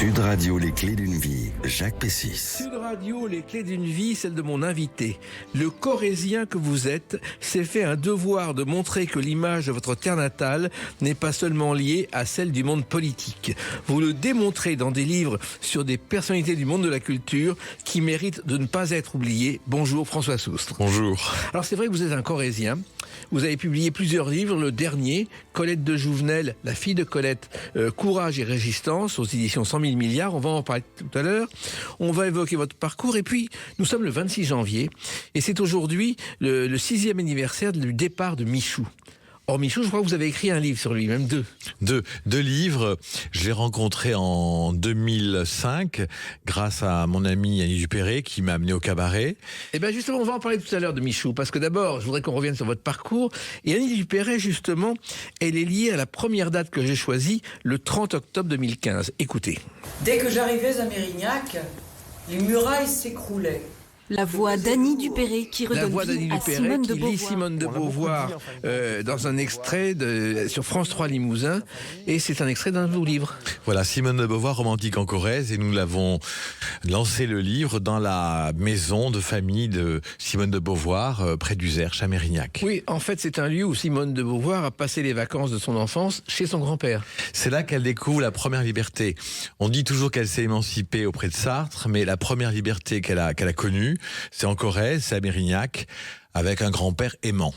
Sud Radio, les clés d'une vie, Jacques Pessis. Sud Radio, les clés d'une vie, celle de mon invité. Le Corrézien que vous êtes s'est fait un devoir de montrer que l'image de votre terre natale n'est pas seulement liée à celle du monde politique. Vous le démontrez dans des livres sur des personnalités du monde de la culture qui méritent de ne pas être oubliées. Bonjour François Soustre. Bonjour. Alors c'est vrai que vous êtes un Corrézien. Vous avez publié plusieurs livres. Le dernier, Colette de Jouvenel, la fille de Colette, Courage et résistance, aux éditions 100 000 milliards. On va en parler tout à l'heure. On va évoquer votre parcours. Et puis, nous sommes le 26 janvier. Et c'est aujourd'hui le 6e anniversaire du départ de Michou. Or, Michou, je crois que vous avez écrit un livre sur lui, même deux. Deux livres. Je l'ai rencontré en 2005 grâce à mon ami Annie Dupéré qui m'a amené au cabaret. Et bien justement, on va en parler tout à l'heure de Michou, parce que d'abord, je voudrais qu'on revienne sur votre parcours. Et Annie Dupéré, justement, elle est liée à la première date que j'ai choisie, le 30 octobre 2015. Écoutez. Dès que j'arrivais à Mérignac, les murailles s'écroulaient. La voix d'Annie Dupéré qui redonne vie à Simone de Beauvoir. Lit Simone de Beauvoir dans un extrait sur France 3 Limousin, et c'est un extrait d'un de vos livres. Voilà, Simone de Beauvoir, romantique en Corrèze, et nous l'avons lancé le livre dans la maison de famille de Simone de Beauvoir, près d'Uzerche, à Mérignac. Oui, en fait, c'est un lieu où Simone de Beauvoir a passé les vacances de son enfance chez son grand-père. C'est là qu'elle découvre la première liberté. On dit toujours qu'elle s'est émancipée auprès de Sartre, mais la première liberté qu'elle a connue, c'est en Corrèze, c'est à Mérignac, avec un grand-père aimant.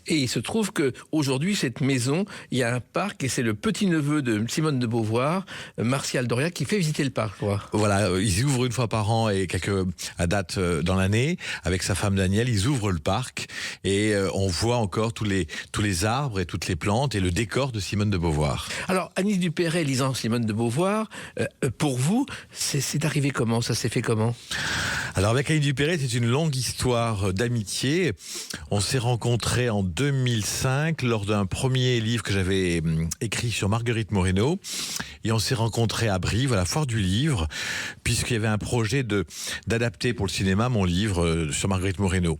Et il se trouve que aujourd'hui, cette maison, il y a un parc, et c'est le petit-neveu de Simone de Beauvoir, Martial Doria, qui fait visiter le parc, quoi. Voilà, ils ouvrent une fois par an et à date dans l'année, avec sa femme Danielle, ils ouvrent le parc et on voit encore tous les arbres et toutes les plantes et le décor de Simone de Beauvoir. Alors, Annie Dupéré, lisant Simone de Beauvoir, pour vous, c'est arrivé comment? Ça s'est fait comment? Alors, avec Annie Dupéré, c'est une longue histoire d'amitié. On s'est rencontrés en 2005 lors d'un premier livre que j'avais écrit sur Marguerite Moreno, et on s'est rencontrés à Brive à la foire du livre puisqu'il y avait un projet d'adapter pour le cinéma mon livre sur Marguerite Moreno.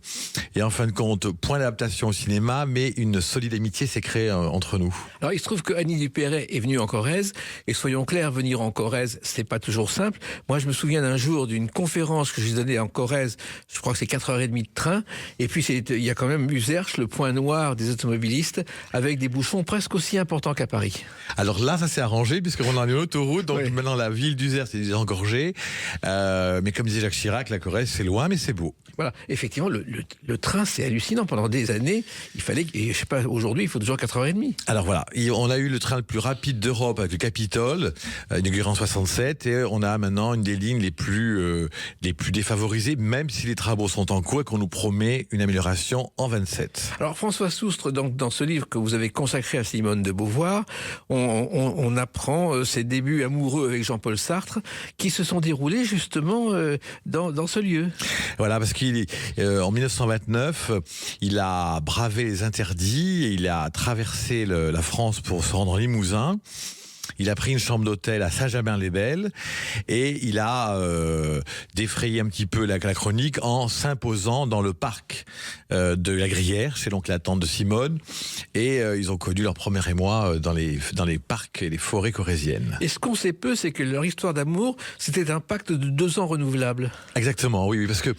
Et en fin de compte, point d'adaptation au cinéma, mais une solide amitié s'est créée entre nous. Alors il se trouve que Annie Dupéré est venue en Corrèze, et soyons clairs, venir en Corrèze, c'est pas toujours simple. Moi, je me souviens d'un jour d'une conférence que j'ai donnée en Corrèze. Je crois que c'est 4h30 de train, et puis il y a quand même Uzerche, le point noir des automobilistes, avec des bouchons presque aussi importants qu'à Paris. Alors là, ça s'est arrangé puisqu'on a une autoroute, donc oui. Maintenant la ville d'Uzerche c'est désengorgée, mais comme disait Jacques Chirac, la Corrèze c'est loin mais c'est beau. Voilà, effectivement, le train c'est hallucinant. Pendant des années, il fallait, et je sais pas, aujourd'hui il faut toujours 4h30. Alors voilà, on a eu le train le plus rapide d'Europe avec le Capitole, inauguré en 67, et on a maintenant une des lignes les plus défavorisées, même si les travaux sont en cours et qu'on nous promet une amélioration en 27. Alors François Soustre, dans ce livre que vous avez consacré à Simone de Beauvoir, on apprend ses débuts amoureux avec Jean-Paul Sartre qui se sont déroulés justement dans ce lieu. Voilà, parce qu'en 1929, il a bravé les interdits, et il a traversé la France pour se rendre en Limousin. Il a pris une chambre d'hôtel à Saint-Germain-les-Belles et il a défrayé un petit peu la chronique en s'imposant dans le parc de la Gruyère, chez donc la tante de Simone, et ils ont connu leur premier émoi dans les parcs et les forêts corréziennes. Et ce qu'on sait peu, c'est que leur histoire d'amour, c'était un pacte de 2 ans renouvelable. Exactement, oui, parce que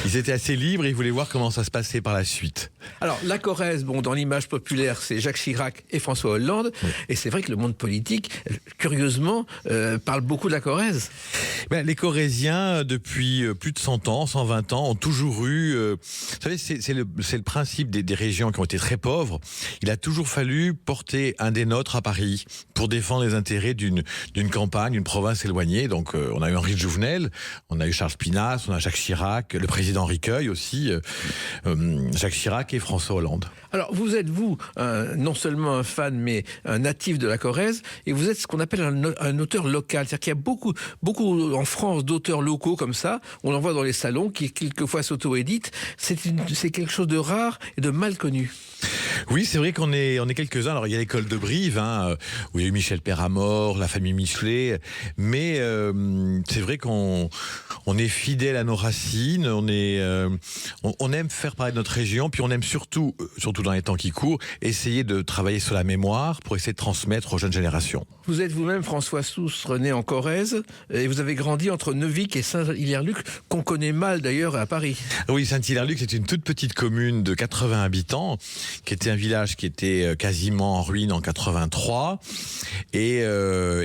ils étaient assez libres et ils voulaient voir comment ça se passait par la suite. Alors, la Corrèze, dans l'image populaire, c'est Jacques Chirac et François Hollande, oui. Et c'est vrai que le monde politique, curieusement, parle beaucoup de la Corrèze. Les Corréziens, depuis plus de 100 ans, 120 ans, ont toujours eu... vous savez, c'est le principe des régions qui ont été très pauvres. Il a toujours fallu porter un des nôtres à Paris pour défendre les intérêts d'une campagne, d'une province éloignée. Donc, on a eu Henri de Jouvenel, on a eu Charles Pinasse, on a Jacques Chirac, le président Riqueuil aussi, Jacques Chirac et François Hollande. Alors, vous êtes, non seulement un fan, mais un natif de la Corrèze, et vous êtes ce qu'on appelle un auteur local. C'est-à-dire qu'il y a beaucoup en France d'auteurs locaux comme ça. On en voit dans les salons qui quelquefois s'auto-éditent. C'est quelque chose de rare et de mal connu. Oui, c'est vrai qu'on est quelques-uns. Alors, il y a l'école de Brive, où il y a eu Michel Péramort, la famille Michelet, mais c'est vrai qu'on est fidèle à nos racines, on aime faire parler de notre région, puis on aime surtout dans les temps qui courent, essayer de travailler sur la mémoire pour essayer de transmettre aux jeunes générations. Vous êtes vous-même François Soustre, né en Corrèze, et vous avez grandi entre Neuvic et Saint-Hilaire-Luc, qu'on connaît mal d'ailleurs à Paris. Oui, Saint-Hilaire-Luc, c'est une toute petite commune de 80 habitants, qui était un village qui était quasiment en ruine en 83, et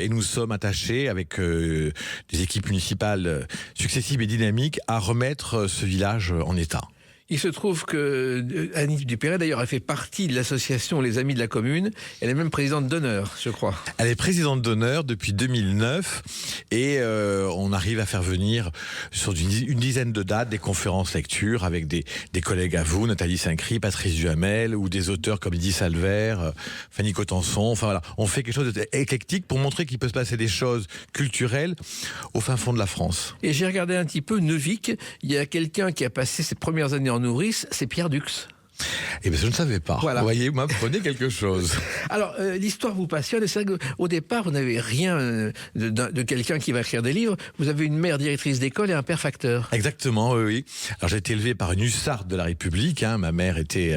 nous sommes attachés avec des équipes municipales successives et dynamiques à remettre ce village en état. Il se trouve que Annie Dupéret, d'ailleurs, a fait partie de l'association Les Amis de la Commune. Elle est même présidente d'honneur, je crois. Elle est présidente d'honneur depuis 2009 et on arrive à faire venir sur une dizaine de dates des conférences lectures avec des collègues à vous, Nathalie Saint-Cry, Patrice Duhamel, ou des auteurs comme Lydie Salvert, Fanny Cotenson. Enfin voilà, on fait quelque chose d'éclectique pour montrer qu'il peut se passer des choses culturelles au fin fond de la France. Et j'ai regardé un petit peu Neuvic. Il y a quelqu'un qui a passé ses premières années en nourrice, c'est Pierre Dux. Eh bien, je ne savais pas. Voilà. Vous voyez, vous m'apprenez quelque chose. Alors, l'histoire vous passionne, et c'est vrai qu'au départ, vous n'avez rien de quelqu'un qui va écrire des livres. Vous avez une mère directrice d'école et un père facteur. Exactement, oui. Alors, j'ai été élevé par une hussarde de la République. Ma mère était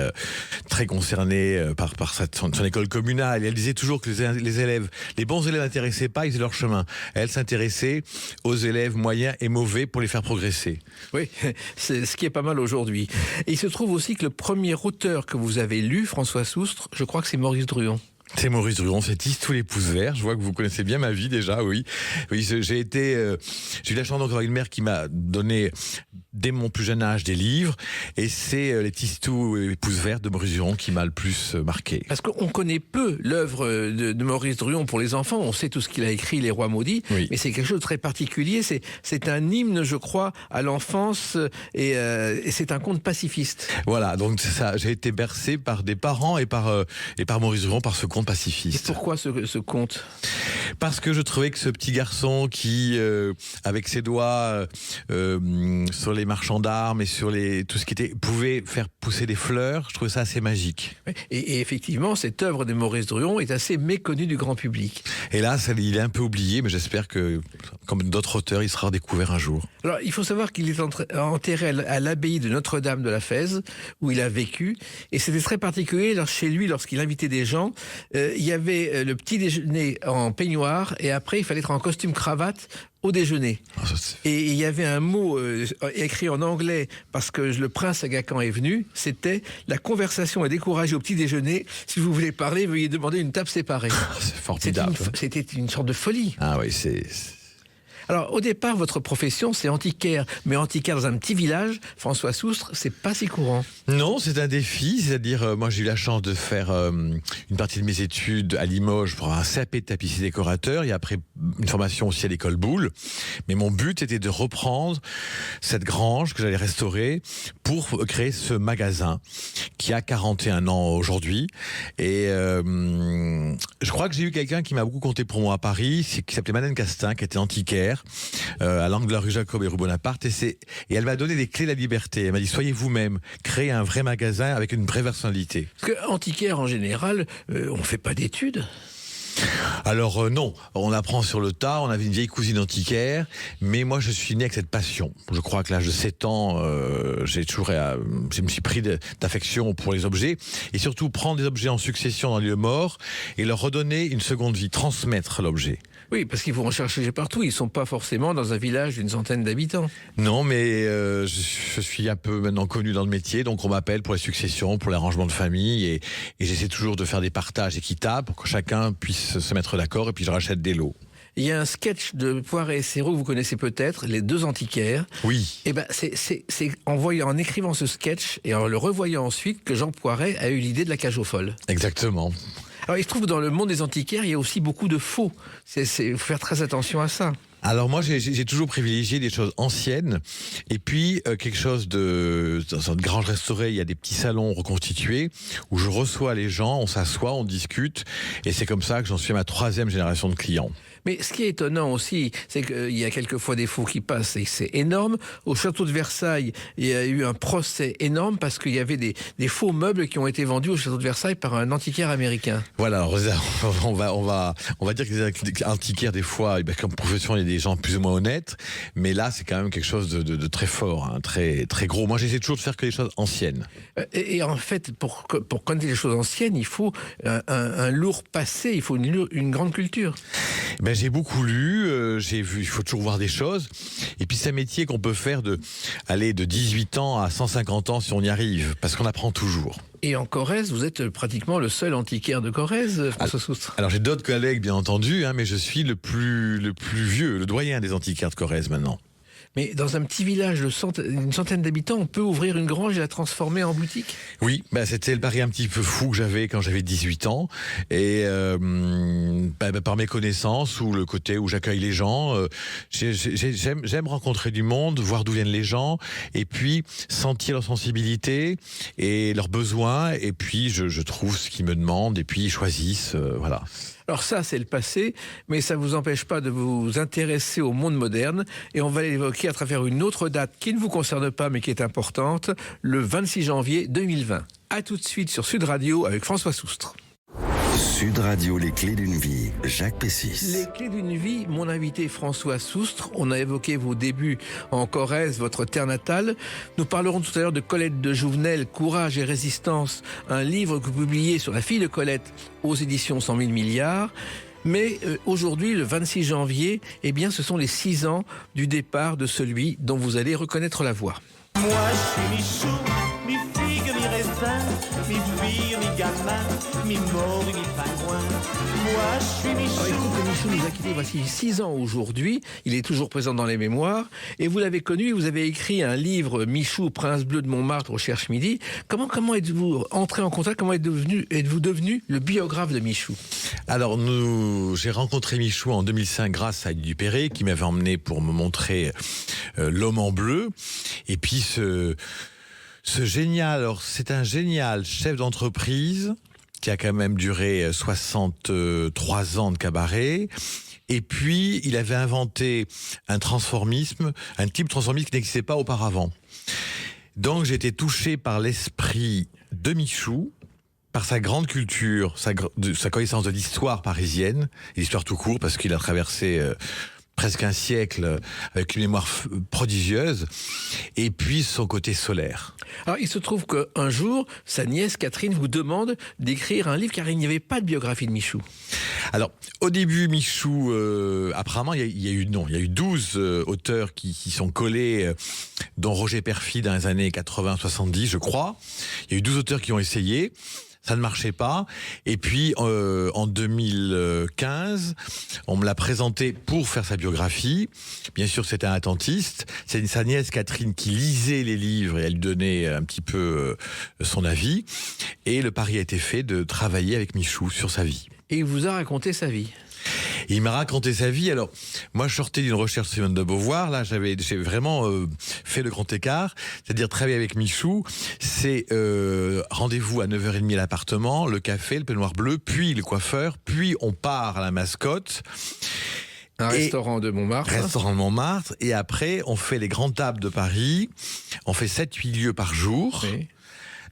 très concernée par son école communale. Et elle disait toujours que les élèves, les bons élèves n'intéressaient pas, ils faisaient leur chemin. Elle s'intéressait aux élèves moyens et mauvais pour les faire progresser. Oui, c'est ce qui est pas mal aujourd'hui. Et il se trouve aussi que le premier auteur que vous avez lu, François Soustre, je crois que c'est Maurice Druon. C'est Maurice Druon, c'est Tisse tous les pouces verts. Je vois que vous connaissez bien ma vie déjà, oui. Oui, j'ai eu la chance d'avoir une mère qui m'a donné, dès mon plus jeune âge, des livres. Et c'est les Tisse tous les pouces verts de Maurice Druon qui m'a le plus marqué. Parce qu'on connaît peu l'œuvre de Maurice Druon pour les enfants. On sait tout ce qu'il a écrit, Les Rois maudits. Oui. Mais c'est quelque chose de très particulier. C'est un hymne, je crois, à l'enfance. Et c'est un conte pacifiste. Voilà, donc c'est ça. J'ai été bercé par des parents et par Maurice Druon, par ce conte pacifiste. Et pourquoi ce conte ? Parce que je trouvais que ce petit garçon qui, avec ses doigts sur les marchands d'armes et sur tout ce qui était, pouvait faire pousser des fleurs, je trouvais ça assez magique. Et effectivement, cette œuvre de Maurice Druon est assez méconnue du grand public. Et là, il est un peu oublié, mais j'espère que, comme d'autres auteurs, il sera redécouvert un jour. Alors, il faut savoir qu'il est enterré à l'abbaye de Notre-Dame de la Fèze, où il a vécu. Et c'était très particulier chez lui, lorsqu'il invitait des gens. Il y avait le petit déjeuner en peignoir et après il fallait être en costume cravate au déjeuner. Et il y avait un mot écrit en anglais parce que le prince Aga Khan est venu, c'était « La conversation est découragée au petit déjeuner. Si vous voulez parler, veuillez demander une table séparée. » C'est formidable. C'était une sorte de folie. Ah oui, Alors, au départ, votre profession, c'est antiquaire. Mais antiquaire dans un petit village, François Soustre, c'est pas si courant. Non, c'est un défi. C'est-à-dire, moi, j'ai eu la chance de faire une partie de mes études à Limoges pour un CAP de tapissier décorateur et après une formation aussi à l'école Boulle. Mais mon but était de reprendre cette grange que j'allais restaurer pour créer ce magasin qui a 41 ans aujourd'hui. Et je crois que j'ai eu quelqu'un qui m'a beaucoup compté pour moi à Paris, qui s'appelait Madeleine Castin, qui était antiquaire. À l'angle de la rue Jacob et rue Bonaparte, et elle m'a donné les clés de la liberté. Elle m'a dit, soyez vous-même, créez un vrai magasin avec une vraie personnalité. Parce que antiquaire, en général, on ne fait pas d'études. Alors non, on apprend sur le tas, on avait une vieille cousine antiquaire, mais moi je suis né avec cette passion. Je crois qu'à l'âge de 7 ans, je me suis pris d'affection pour les objets, et surtout prendre des objets en succession dans les lieux morts, et leur redonner une seconde vie, transmettre l'objet. Oui, parce qu'il faut en chercher partout, ils ne sont pas forcément dans un village d'une centaine d'habitants. Non, mais je suis un peu maintenant connu dans le métier, donc on m'appelle pour les successions, pour l'arrangement de famille, et j'essaie toujours de faire des partages équitables pour que chacun puisse se mettre d'accord, et puis je rachète des lots. Il y a un sketch de Poiret et Serrault que vous connaissez peut-être, les deux antiquaires. Oui. Et ben c'est en écrivant ce sketch et en le revoyant ensuite que Jean Poiret a eu l'idée de la cage aux folles. Exactement. Alors il se trouve que dans le monde des antiquaires, il y a aussi beaucoup de faux. Il faut faire très attention à ça. Alors moi, j'ai toujours privilégié des choses anciennes et puis quelque chose dans une grange restaurée, il y a des petits salons reconstitués où je reçois les gens, on s'assoit, on discute et c'est comme ça que j'en suis à ma 3e génération de clients. Mais ce qui est étonnant aussi, c'est qu'il y a quelquefois des faux qui passent et c'est énorme. Au château de Versailles, il y a eu un procès énorme parce qu'il y avait des faux meubles qui ont été vendus au château de Versailles par un antiquaire américain. Voilà, alors, on va dire que les antiquaires, des fois, comme profession, il y a des gens plus ou moins honnêtes, mais là, c'est quand même quelque chose de très fort, hein, très, très gros. Moi, j'essaie toujours de faire que les choses anciennes. Et en fait, pour connaître les choses anciennes, il faut un lourd passé, il faut une grande culture. Ben, j'ai beaucoup lu, j'ai vu, il faut toujours voir des choses. Et puis, c'est un métier qu'on peut faire de 18 ans à 150 ans si on y arrive, parce qu'on apprend toujours. Et en Corrèze, vous êtes pratiquement le seul antiquaire de Corrèze, François Soustre. Alors j'ai d'autres collègues, bien entendu, hein, mais je suis le plus vieux, le doyen des antiquaires de Corrèze maintenant. Mais dans un petit village d'une centaine d'habitants, on peut ouvrir une grange et la transformer en boutique ? Oui, c'était le pari un petit peu fou que j'avais quand j'avais 18 ans. Et par mes connaissances ou le côté où j'accueille les gens, j'aime rencontrer du monde, voir d'où viennent les gens, et puis sentir leur sensibilité et leurs besoins, et puis je trouve ce qu'ils me demandent, et puis ils choisissent, voilà. Alors ça, c'est le passé, mais ça ne vous empêche pas de vous intéresser au monde moderne. Et on va l'évoquer à travers une autre date qui ne vous concerne pas, mais qui est importante, le 26 janvier 2020. A tout de suite sur Sud Radio avec François Soustre. Sud Radio, les clés d'une vie, Jacques Pessis. Les clés d'une vie, mon invité François Soustre. On a évoqué vos débuts en Corrèze, votre terre natale. Nous parlerons tout à l'heure de Colette de Jouvenel, Courage et résistance, un livre que vous publiez sur la fille de Colette aux éditions 100 000 milliards. Mais aujourd'hui, le 26 janvier, eh bien, ce sont les 6 ans du départ de celui dont vous allez reconnaître la voix. Moi, je suis Michou, mi figue, mi raisin, mi cuir, mi gamin, mi mort, mi pingouin. Moi, je suis Michou. Alors, écoute, Michou nous a quittés voici 6 ans aujourd'hui. Il est toujours présent dans les mémoires. Et vous l'avez connu, vous avez écrit un livre, Michou, Prince bleu de Montmartre, au Cherche Midi. Comment êtes-vous entré en contact? Comment êtes-vous devenu le biographe de Michou? Alors, j'ai rencontré Michou en 2005 grâce à Dany Dupéré, qui m'avait emmené pour me montrer L'homme en bleu. Et puis, ce génial, alors c'est un génial chef d'entreprise qui a quand même duré 63 ans de cabaret. Et puis, il avait inventé un transformisme, un type de transformisme qui n'existait pas auparavant. Donc, j'ai été touché par l'esprit de Michou, par sa grande culture, sa connaissance de l'histoire parisienne, et l'histoire tout court, parce qu'il a traversé presque un siècle avec une mémoire prodigieuse, et puis son côté solaire. Alors, il se trouve qu'un jour, sa nièce Catherine vous demande d'écrire un livre, car il n'y avait pas de biographie de Michou. Alors, au début, Michou, apparemment, il y a eu 12 auteurs qui sont collés, dont Roger Perfit dans les années 80-70, je crois. Il y a eu 12 auteurs qui ont essayé. Ça ne marchait pas. Et puis, en 2015, on me l'a présenté pour faire sa biographie. Bien sûr, c'était un attentiste. C'est sa nièce Catherine qui lisait les livres et elle donnait un petit peu son avis. Et le pari a été fait de travailler avec Michou sur sa vie. Et il vous a raconté sa vie. Il m'a raconté sa vie. Alors, moi, je sortais d'une recherche sur Simone de Beauvoir. Là, j'ai vraiment fait le grand écart. C'est-à-dire, travailler avec Michou, c'est rendez-vous à 9h30 à l'appartement, le café, le peignoir bleu, puis le coiffeur, puis on part à la Mascotte. Un restaurant de Montmartre. Restaurant de Montmartre. Et après, on fait les grandes tables de Paris. On fait 7-8 lieux par jour. Oui.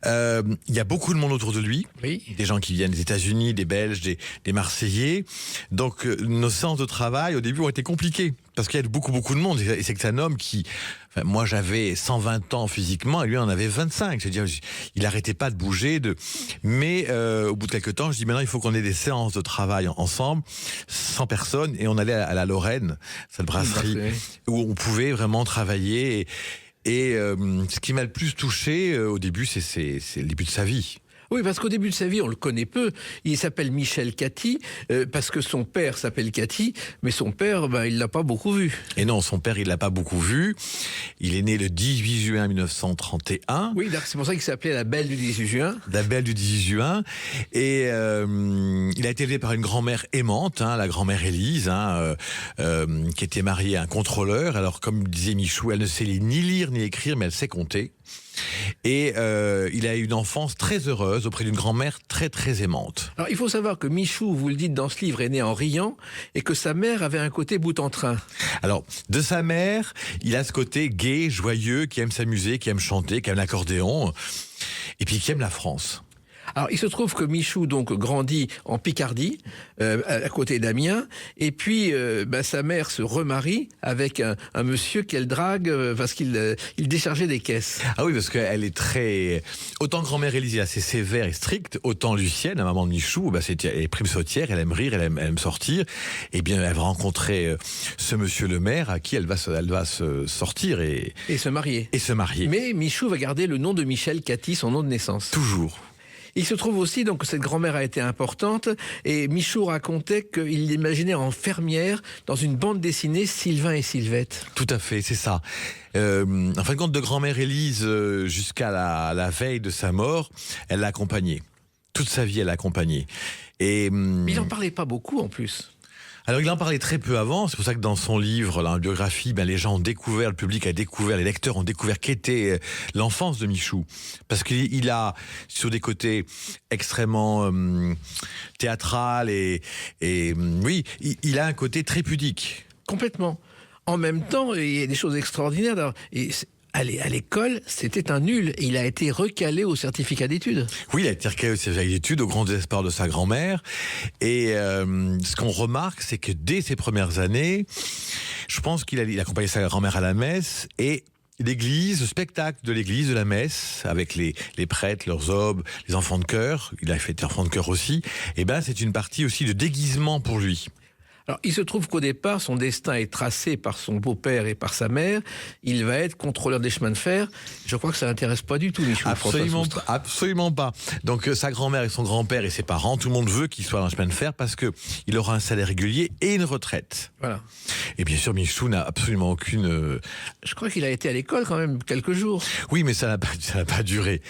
Il y a beaucoup de monde autour de lui, oui. Des gens qui viennent des États-Unis, des Belges, des Marseillais. Donc nos séances de travail au début ont été compliquées parce qu'il y a beaucoup de monde. Et c'est que c'est un homme qui, enfin, moi j'avais 120 ans physiquement et lui en avait 25. C'est-à-dire il n'arrêtait pas de bouger. Mais au bout de quelques temps, je dis maintenant il faut qu'on ait des séances de travail ensemble, 100 personnes, et on allait à la Lorraine, cette brasserie où on pouvait vraiment travailler. Et ce qui m'a le plus touché au début, c'est le début de sa vie. Oui, parce qu'au début de sa vie, on le connaît peu. Il s'appelle Michel Cathy, parce que son père s'appelle Cathy, mais son père, il l'a pas beaucoup vu. Et non, son père, il l'a pas beaucoup vu. Il est né le 18 juin 1931. Oui, c'est pour ça qu'il s'appelait la Belle du 18 juin. La Belle du 18 juin. Et il a été élevé par une grand-mère aimante, la grand-mère Élise, qui était mariée à un contrôleur. Alors, comme disait Michou, elle ne sait ni lire ni écrire, mais elle sait compter. Et il a eu une enfance très heureuse auprès d'une grand-mère très très aimante. Alors il faut savoir que Michou, vous le dites dans ce livre, est né en Riant et que sa mère avait un côté bout en train. Alors de sa mère, il a ce côté gai, joyeux, qui aime s'amuser, qui aime chanter, qui aime l'accordéon et puis qui aime la France. Alors, il se trouve que Michou donc grandit en Picardie, à côté d'Amiens, et puis sa mère se remarie avec un monsieur qu'elle drague parce qu'il déchargeait des caisses. Ah oui, parce qu'elle est très... Autant grand-mère Élise est assez sévère et stricte, autant Lucienne, la maman de Michou, elle est prime sautière, elle aime rire, elle aime sortir. Eh bien, elle va rencontrer ce monsieur le maire à qui elle va se sortir et se marier. Mais Michou va garder le nom de Michel Cathy, son nom de naissance. Toujours. Il se trouve aussi donc que cette grand-mère a été importante et Michou racontait qu'il l'imaginait en fermière dans une bande dessinée Sylvain et Sylvette. Tout à fait, c'est ça. En fin de compte, de grand-mère Élise jusqu'à la veille de sa mort, elle l'a accompagnée. Toute sa vie, elle l'a accompagnée. Et il n'en parlait pas beaucoup en plus. Alors il en parlait très peu avant, c'est pour ça que dans son livre, la biographie, les gens ont découvert, le public a découvert, les lecteurs ont découvert qu'était l'enfance de Michou. Parce qu'il a, sur des côtés extrêmement théâtral et oui, il a un côté très pudique. Complètement. En même temps, il y a des choses extraordinaires. À l'école, c'était un nul et il a été recalé au certificat d'études. Oui, il a été recalé au certificat d'études au grand désespoir de sa grand-mère. Et ce qu'on remarque, c'est que dès ses premières années, je pense qu'il accompagnait sa grand-mère à la messe et l'église, le spectacle de l'église, de la messe, avec les prêtres, leurs aubes, les enfants de chœur, il a fait enfant de chœur aussi, et c'est une partie aussi de déguisement pour lui. Alors, il se trouve qu'au départ, son destin est tracé par son beau-père et par sa mère. Il va être contrôleur des chemins de fer. Je crois que ça n'intéresse pas du tout Michou. Absolument pas. Donc, sa grand-mère et son grand-père et ses parents, tout le monde veut qu'il soit dans le chemin de fer parce que il aura un salaire régulier et une retraite. Voilà. Et bien sûr, Michou n'a absolument aucune... Je crois qu'il a été à l'école quand même quelques jours. Oui, mais ça n'a pas duré.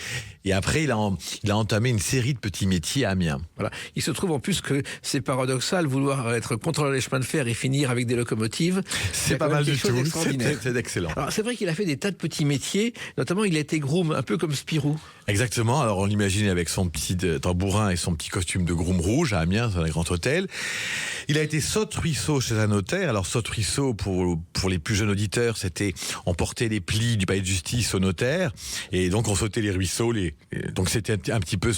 Et après, il a entamé une série de petits métiers à Amiens. Voilà. Il se trouve en plus que c'est paradoxal, vouloir être contrôleur des chemins de fer et finir avec des locomotives. C'est pas mal du tout. C'est excellent. Alors, c'est vrai qu'il a fait des tas de petits métiers. Notamment, il a été groom, un peu comme Spirou. Exactement. Alors, on l'imagine avec son petit tambourin et son petit costume de groom rouge à Amiens, dans un grand hôtel. Il a été saute-ruisseau chez un notaire. Alors, saute-ruisseau, pour les plus jeunes auditeurs, c'était on portait les plis du palais de justice au notaire. Et donc, on sautait les ruisseaux. Donc, c'était un petit peu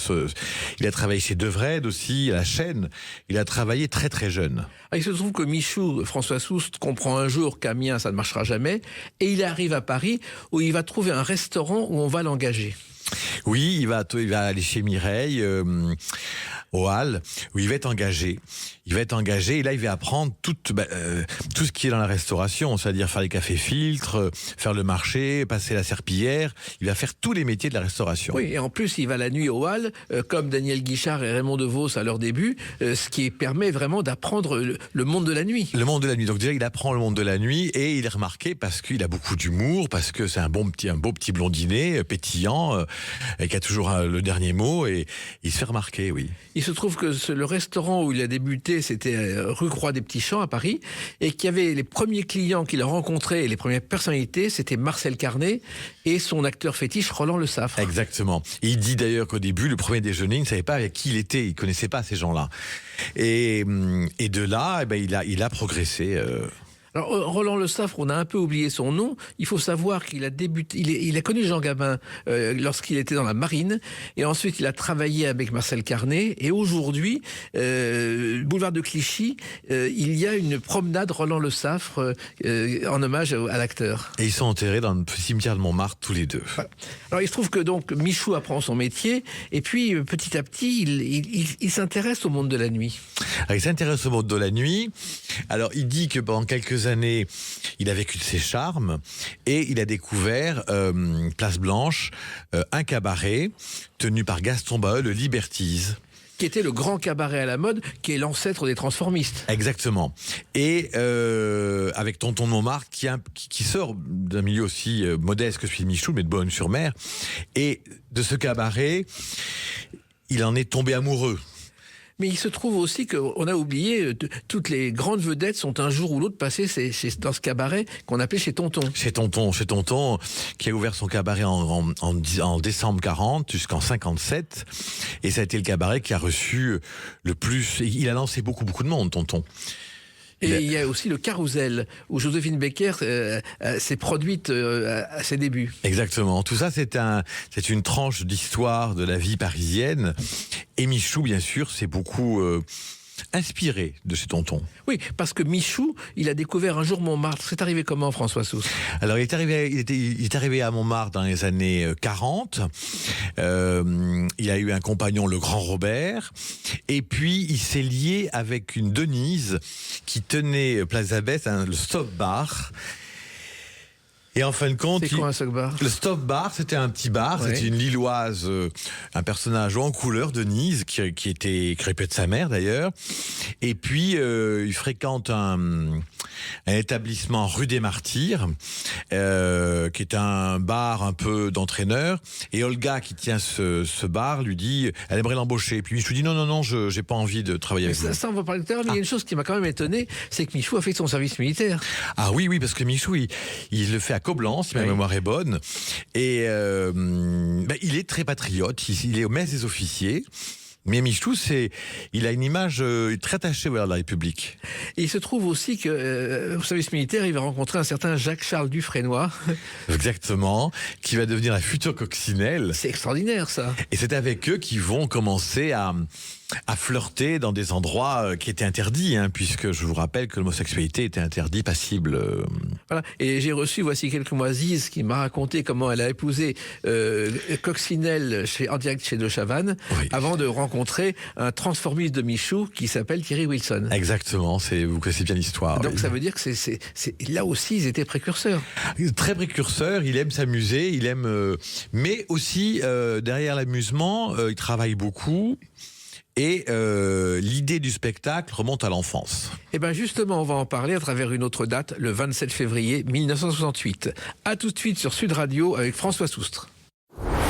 Il a travaillé chez Devred aussi, à la chaîne. Il a travaillé très, très jeune. Il se trouve que Michou, François Soust, comprend un jour qu'Amiens, ça ne marchera jamais. Et il arrive à Paris où il va trouver un restaurant où on va l'engager. Oui, il va aller chez Mireille, au Halles, où il va être engagé. Et là, il va apprendre tout ce qui est dans la restauration, c'est-à-dire faire les cafés filtres, faire le marché, passer la serpillière. Il va faire tous les métiers de la restauration. Oui, et en plus, il va la nuit au Halles, comme Daniel Guichard et Raymond DeVos à leur début, ce qui permet vraiment d'apprendre le monde de la nuit. Le monde de la nuit. Donc déjà, il apprend le monde de la nuit et il est remarqué parce qu'il a beaucoup d'humour, parce que c'est un beau petit blondinet, pétillant, et qui a toujours le dernier mot, et il se fait remarquer, oui. Il se trouve que le restaurant où il a débuté, c'était rue Croix des Petits Champs à Paris, et qu'il y avait les premiers clients qu'il a rencontrés et les premières personnalités, c'était Marcel Carné et son acteur fétiche Roland Le Saffre. Exactement. Et il dit d'ailleurs qu'au début, le premier déjeuner, il ne savait pas avec qui il était, il ne connaissait pas ces gens-là. Et de là, il a progressé. Alors, Roland Le Saffre, on a un peu oublié son nom. Il faut savoir qu'il a débuté, il a connu Jean Gabin lorsqu'il était dans la marine, et ensuite il a travaillé avec Marcel Carné. Et aujourd'hui, boulevard de Clichy, il y a une promenade Roland Le Saffre en hommage à l'acteur. Et ils sont enterrés dans le cimetière de Montmartre tous les deux. Voilà. Alors il se trouve que donc Michou apprend son métier, et puis petit à petit, il s'intéresse au monde de la nuit. Alors, il s'intéresse au monde de la nuit. Alors il dit que pendant quelques années, il a vécu de ses charmes et il a découvert Place Blanche, un cabaret tenu par Gaston Baheu, le Liberties. Qui était le grand cabaret à la mode, qui est l'ancêtre des transformistes. Exactement. Et avec Tonton de Montmartre, qui sort d'un milieu aussi modeste que celui de Michou, mais de Boulogne-sur-Mer. Et de ce cabaret, il en est tombé amoureux. Mais il se trouve aussi qu'on a oublié, toutes les grandes vedettes sont un jour ou l'autre passées dans ce cabaret qu'on appelait chez Tonton. Chez Tonton, qui a ouvert son cabaret en décembre 40 jusqu'en 57. Et ça a été le cabaret qui a reçu le plus... Il a lancé beaucoup de monde, Tonton. Et il y a aussi le Carrousel, où Joséphine Baker s'est produite à ses débuts. Exactement. Tout ça, c'est une tranche d'histoire de la vie parisienne. Et Michou, bien sûr, c'est beaucoup inspiré de ses tontons. Oui, parce que Michou, il a découvert un jour Montmartre. C'est arrivé comment, François Soustre ? Alors, il est arrivé à Montmartre dans les années 40. Il a eu un compagnon, le Grand Robert. Et puis, il s'est lié avec une Denise qui tenait Place d'Abbesse, le Stop Bar. Et en fin de compte, c'est quoi un Stop Bar ? Le Stop Bar, c'était un petit bar, c'était une Lilloise, un personnage en couleur, Denise, qui était crépée de sa mère d'ailleurs. Et puis, il fréquente un établissement rue des Martyrs, qui est un bar un peu d'entraîneur. Et Olga, qui tient ce bar, lui dit, elle aimerait l'embaucher. Et puis Michou dit non, j'ai pas envie de travailler avec vous. Ça, on va parler tout à l'heure, mais il y a une chose qui m'a quand même étonné, c'est que Michou a fait son service militaire. Ah oui, parce que Michou, il le fait à Coblence, si ma mémoire est bonne. Et il est très patriote, il est au mess des officiers. Mais Michou, il a une image très attachée à la République. Et il se trouve aussi que, au service militaire, il va rencontrer un certain Jacques-Charles Dufresnoy. Exactement, qui va devenir la future coccinelle. C'est extraordinaire, ça. Et c'est avec eux qu'ils vont commencer à flirter dans des endroits qui étaient interdits, puisque je vous rappelle que l'homosexualité était interdite, passible. Voilà. Et j'ai reçu, voici quelques mois, Ziz, qui m'a raconté comment elle a épousé Coccinelle en direct chez De Chavannes, avant de rencontrer un transformiste de Michou qui s'appelle Thierry Wilson. Exactement, vous connaissez bien l'histoire. Donc ça veut dire que là aussi, ils étaient précurseurs. Très précurseurs, il aime s'amuser, mais aussi, derrière l'amusement, il travaille beaucoup. Et l'idée du spectacle remonte à l'enfance. Et bien justement, on va en parler à travers une autre date, le 27 février 1968. A tout de suite sur Sud Radio avec François Soustre.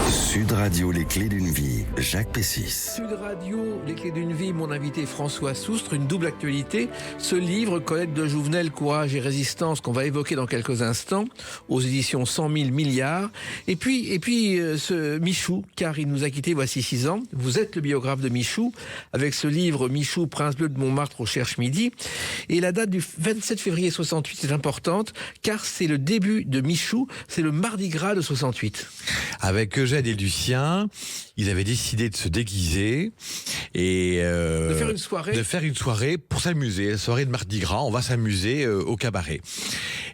Sud Radio, les clés d'une vie, Jacques Pessis. Sud Radio, les clés d'une vie, mon invité François Soustre, une double actualité. Ce livre, Colette de Jouvenel, Courage et Résistance, qu'on va évoquer dans quelques instants, aux éditions 100 000 milliards. Et puis ce Michou, car il nous a quittés voici 6 ans. Vous êtes le biographe de Michou, avec ce livre Michou, Prince bleu de Montmartre, au Cherche Midi. Et la date du 27 février 68 est importante, car c'est le début de Michou, c'est le Mardi Gras de 68. Avec Eugène et Lucien, ils avaient décidé de se déguiser et de faire une soirée pour s'amuser, la soirée de Mardi Gras. On va s'amuser au cabaret.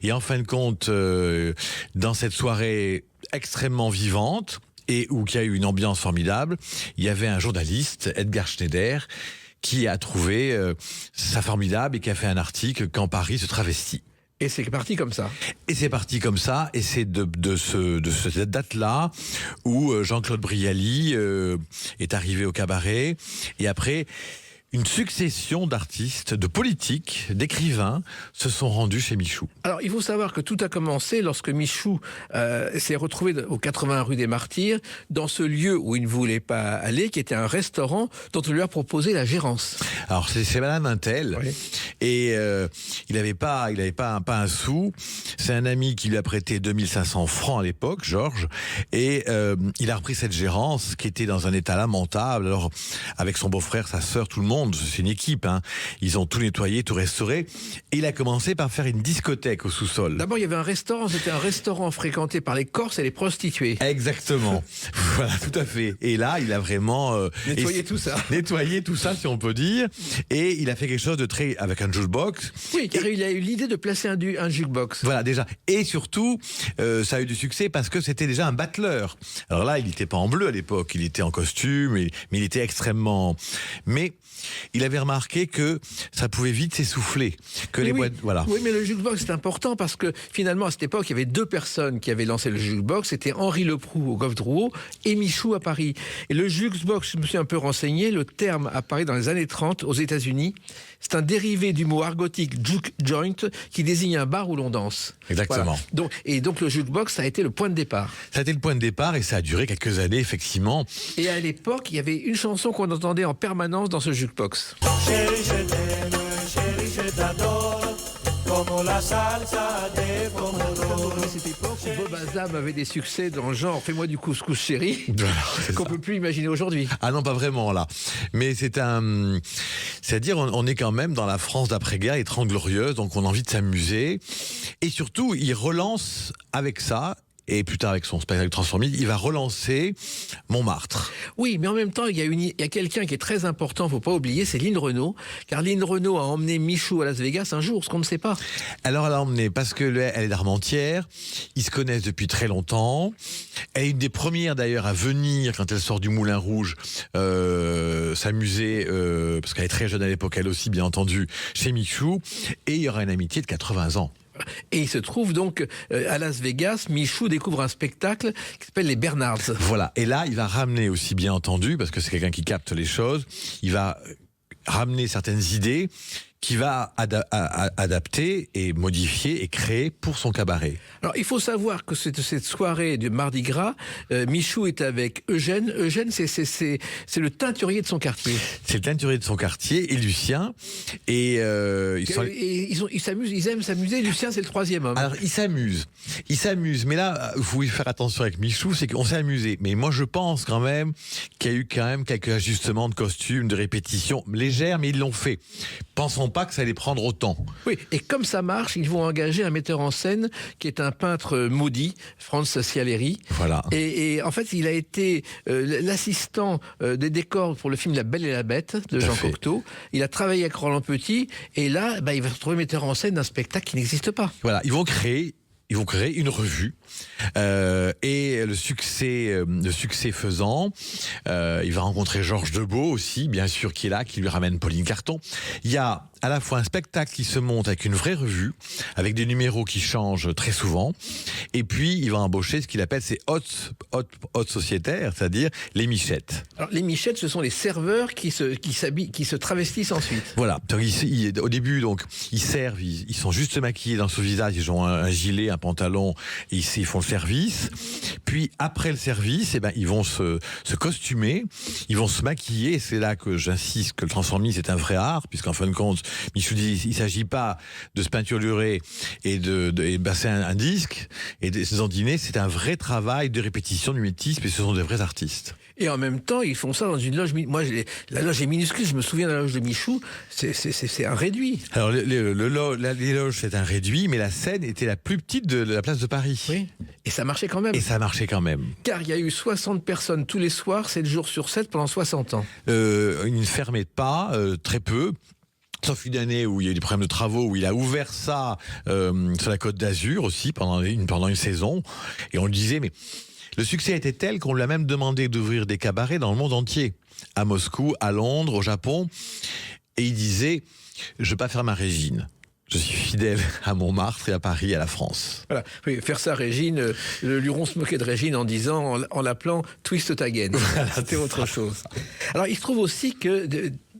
Et en fin de compte, dans cette soirée extrêmement vivante et où il y a eu une ambiance formidable, il y avait un journaliste, Edgar Schneider, qui a trouvé ça formidable et qui a fait un article quand Paris se travestit. Et c'est parti comme ça. Et c'est de cette date-là où Jean-Claude Brialy est arrivé au cabaret. Et après, une succession d'artistes, de politiques, d'écrivains se sont rendus chez Michou. Alors, il faut savoir que tout a commencé lorsque Michou s'est retrouvé au 80 rue des Martyrs, dans ce lieu où il ne voulait pas aller, qui était un restaurant dont on lui a proposé la gérance. Alors, c'est Madame Intel. Oui. Et il n'avait pas un sou. C'est un ami qui lui a prêté 2500 francs à l'époque, Georges. Et il a repris cette gérance qui était dans un état lamentable. Alors, avec son beau-frère, sa sœur, tout le monde, c'est une équipe, ils ont tout nettoyé, tout restauré, et il a commencé par faire une discothèque au sous-sol. D'abord, il y avait un restaurant, c'était un restaurant fréquenté par les Corses et les prostituées. Exactement, voilà, tout à fait. Et là, il a vraiment nettoyé tout ça, si on peut dire, et il a fait quelque chose de très, avec un jukebox. Oui, car il a eu l'idée de placer un jukebox. Voilà, déjà. Et surtout, ça a eu du succès parce que c'était déjà un battleur. Alors là, il n'était pas en bleu à l'époque, il était en costume, mais il était extrêmement... Mais il avait remarqué que ça pouvait vite s'essouffler. Voilà. Oui, mais le jukebox, c'est important parce que finalement, à cette époque, il y avait 2 personnes qui avaient lancé le jukebox. C'était Henri Leproux au Golf Drouot et Michou à Paris. Et le jukebox, je me suis un peu renseigné, le terme apparaît dans les années 30 aux États-Unis. C'est un dérivé du mot argotique juke joint qui désigne un bar où l'on danse. Exactement. Voilà. Donc le jukebox, ça a été le point de départ. Ça a été le point de départ et ça a duré quelques années, effectivement. Et à l'époque, il y avait une chanson qu'on entendait en permanence dans ce jukebox. Chérie, je t'aime, chérie, je t'adore, comme la salsa de pomodoro. À cette époque où Bob Azam avait des succès dans le genre Fais-moi du couscous chéri, qu'on ne peut plus imaginer aujourd'hui. Ah non, pas vraiment là. Mais c'est-à-dire on est quand même dans la France d'après-guerre, les 30 glorieuses, donc on a envie de s'amuser. Et surtout, il relance avec ça. Et plus tard, avec son spectacle Transformiste, il va relancer Montmartre. Oui, mais en même temps, il y a quelqu'un qui est très important, faut pas oublier, c'est Lynn Renaud. Car Lynn Renaud a emmené Michou à Las Vegas un jour, ce qu'on ne sait pas. Alors, elle l'a emmené parce qu'elle est d'Armentières. Ils se connaissent depuis très longtemps. Elle est une des premières, d'ailleurs, à venir, quand elle sort du Moulin Rouge, s'amuser, parce qu'elle est très jeune à l'époque, elle aussi, bien entendu, chez Michou. Et il y aura une amitié de 80 ans. Et il se trouve donc à Las Vegas, Michou découvre un spectacle qui s'appelle les Bernards. Voilà, et là, il va ramener aussi, bien entendu, parce que c'est quelqu'un qui capte les choses, il va ramener certaines idées qu'il va adapter et modifier et créer pour son cabaret. Alors, il faut savoir que cette soirée du Mardi Gras, Michou est avec Eugène. Eugène, c'est le teinturier de son quartier. C'est le teinturier de son quartier et Lucien. Et ils s'amusent, ils aiment s'amuser. Lucien, c'est le troisième homme. Alors, ils s'amusent. Mais là, vous pouvez faire attention avec Michou, c'est qu'on s'est amusé. Mais moi, je pense quand même qu'il y a eu quand même quelques ajustements de costumes, de répétitions légères, mais ils l'ont fait. Pensons pas que ça allait prendre autant. Oui, et comme ça marche, ils vont engager un metteur en scène qui est un peintre maudit, Franz Cialeri. Voilà. Et en fait, il a été l'assistant des décors pour le film La Belle et la Bête de Jean Cocteau. Il a travaillé avec Roland Petit, et là, il va se retrouver metteur en scène d'un spectacle qui n'existe pas. Voilà, ils vont créer une revue et le succès faisant, il va rencontrer Georges Debeau aussi, bien sûr, qui est là, qui lui ramène Pauline Carton. Il y a à la fois un spectacle qui se monte avec une vraie revue, avec des numéros qui changent très souvent, et puis il va embaucher ce qu'il appelle ses hautes sociétaires, c'est-à-dire les michettes. Alors, les michettes, ce sont les serveurs qui se travestissent ensuite. Voilà. Au début, donc, ils servent, ils sont juste maquillés dans ce visage, ils ont un gilet, un pantalon, et ils font le service. Puis après le service, ils vont se costumer, ils vont se maquiller. Et c'est là que j'insiste que le transformisme est un vrai art, puisqu'en fin de compte, Michou dit, il ne s'agit pas de se peinturer et de passer un disque et de se dandiner. C'est un vrai travail de répétition, de mimétisme, et ce sont des vrais artistes. Et en même temps, ils font ça dans une loge. Moi, la loge est minuscule. Je me souviens de la loge de Michou. C'est un réduit. Alors, les loges, c'est un réduit, mais la scène était la plus petite de la place de Paris. Oui. Et ça marchait quand même. Car il y a eu 60 personnes tous les soirs, 7 jours sur 7, pendant 60 ans. Il ne fermait pas, très peu. Sauf une année où il y a eu des problèmes de travaux, où il a ouvert ça sur la Côte d'Azur aussi, pendant une saison. Et on lui disait, mais le succès était tel qu'on lui a même demandé d'ouvrir des cabarets dans le monde entier. À Moscou, à Londres, au Japon. Et il disait, je ne veux pas faire ma Régine. Je suis fidèle à Montmartre et à Paris, à la France. Voilà. Oui, faire ça, Régine, le Luron se moquait de Régine en disant, en l'appelant Twist Again. Voilà, c'était autre chose. Alors, il se trouve aussi que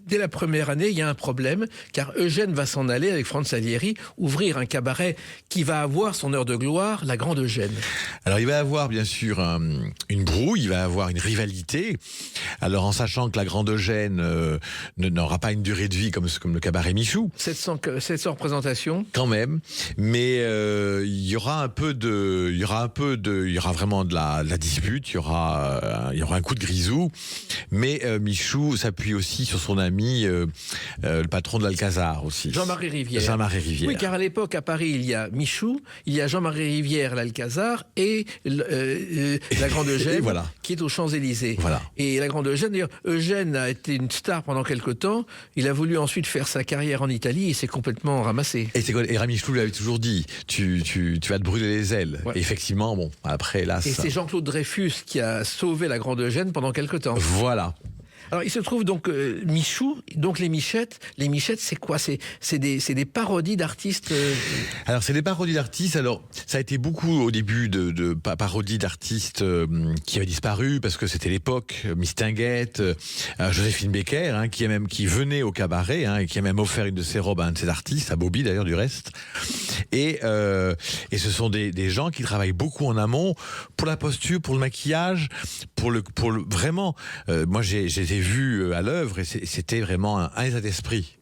dès la première année, il y a un problème, car Eugène va s'en aller avec Franz Salieri ouvrir un cabaret qui va avoir son heure de gloire, la Grande Eugène. Alors il va avoir bien sûr une brouille, il va avoir une rivalité. Alors en sachant que la Grande Eugène n'aura pas une durée de vie comme le cabaret Michou. 700 représentations. Quand même, mais il y aura vraiment de la dispute, il y aura un coup de grisou, mais Michou s'appuie aussi sur son ami le patron de l'Alcazar aussi. Jean-Marie Rivière. Oui, car à l'époque, à Paris, il y a Michou, il y a Jean-Marie Rivière, l'Alcazar, et la Grande Eugène, voilà, qui est aux Champs-Élysées. Voilà. Et la Grande Eugène, d'ailleurs, Eugène a été une star pendant quelque temps. Il a voulu ensuite faire sa carrière en Italie et s'est complètement ramassé. Et Michou lui avait toujours dit, tu vas te brûler les ailes. Ouais. Et effectivement, bon, après, là... Et c'est Jean-Claude Dreyfus qui a sauvé la Grande Eugène pendant quelque temps. Voilà. Alors, il se trouve donc Michou, donc les Michettes, c'est quoi ? C'est des parodies d'artistes Alors, c'est des parodies d'artistes. Alors, ça a été beaucoup au début de parodies d'artistes qui avaient disparu parce que c'était l'époque. Miss Tinguette, Joséphine Baker, qui venait au cabaret et qui a même offert une de ses robes à un de ses artistes, à Bobby d'ailleurs du reste. Et ce sont des gens qui travaillent beaucoup en amont pour la posture, pour le maquillage, pour le vraiment. Moi, j'ai vu à l'œuvre et c'était vraiment un état d'esprit.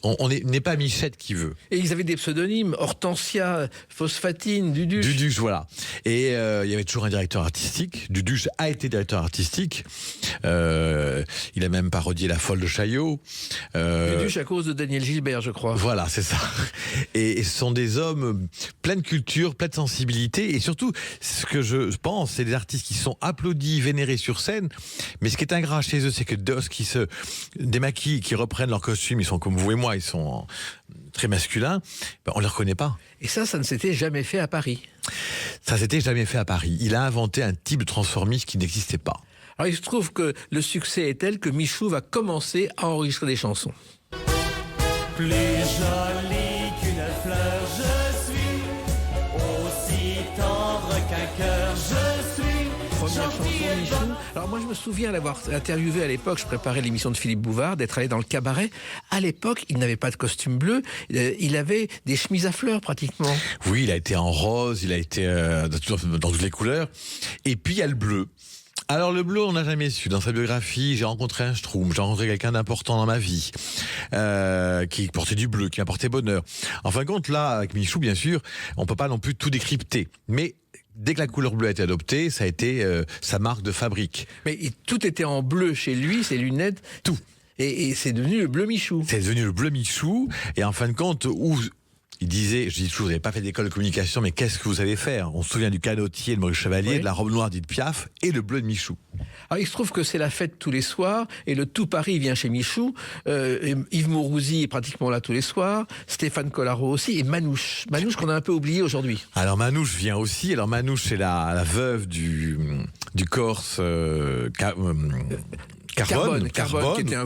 On n'est pas Michette qui veut. Et ils avaient des pseudonymes, Hortensia, Phosphatine, Duduche. Duduche, voilà. Et il y avait toujours un directeur artistique. Duduche a été directeur artistique. Il a même parodié La Folle de Chaillot. Duduche à cause de Daniel Gilbert, je crois. Voilà, c'est ça. Et ce sont des hommes pleins de culture, pleins de sensibilité. Et surtout, ce que je pense, c'est des artistes qui sont applaudis, vénérés sur scène. Mais ce qui est ingrat chez eux, c'est que qui se démaquillent, qui reprennent leurs costumes, ils sont comme vous et moi, ils sont très masculins, on ne les reconnaît pas. Et ça ne s'était jamais fait à Paris. Ça s'était jamais fait à Paris. Il a inventé un type de transformisme qui n'existait pas. Alors il se trouve que le succès est tel que Michou va commencer à enregistrer des chansons. Plus jolie qu'une fleur, je suis aussi tendre qu'un cœur, je suis. Première chanson de Michou. Alors moi je me souviens l'avoir interviewé à l'époque, je préparais l'émission de Philippe Bouvard, d'être allé dans le cabaret. À l'époque, il n'avait pas de costume bleu, il avait des chemises à fleurs pratiquement. Oui, il a été en rose, il a été dans toutes les couleurs. Et puis il y a le bleu. Alors le bleu, on n'a jamais su. Dans sa biographie, j'ai rencontré un Schtroumpf, j'ai rencontré quelqu'un d'important dans ma vie, qui portait du bleu, qui m'apportait bonheur. En fin de compte, là, avec Michou, bien sûr, on peut pas non plus tout décrypter. Mais dès que la couleur bleue a été adoptée, ça a été sa marque de fabrique. Mais tout était en bleu chez lui, ses lunettes, tout. Et c'est devenu le bleu Michou. C'est devenu le bleu Michou. Et en fin de compte, il disait, je dis toujours, vous n'avez pas fait d'école de communication, mais qu'est-ce que vous allez faire? On se souvient du canotier de Maurice Chevalier, de la robe noire d'Edith Piaf et le bleu de Michou. Alors il se trouve que c'est la fête tous les soirs et le tout Paris vient chez Michou. Yves Mourouzi est pratiquement là tous les soirs, Stéphane Collaro aussi et Manouche qu'on a un peu oublié aujourd'hui. Alors Manouche vient aussi. Alors Manouche c'est la veuve du Corse Carbone, qui était un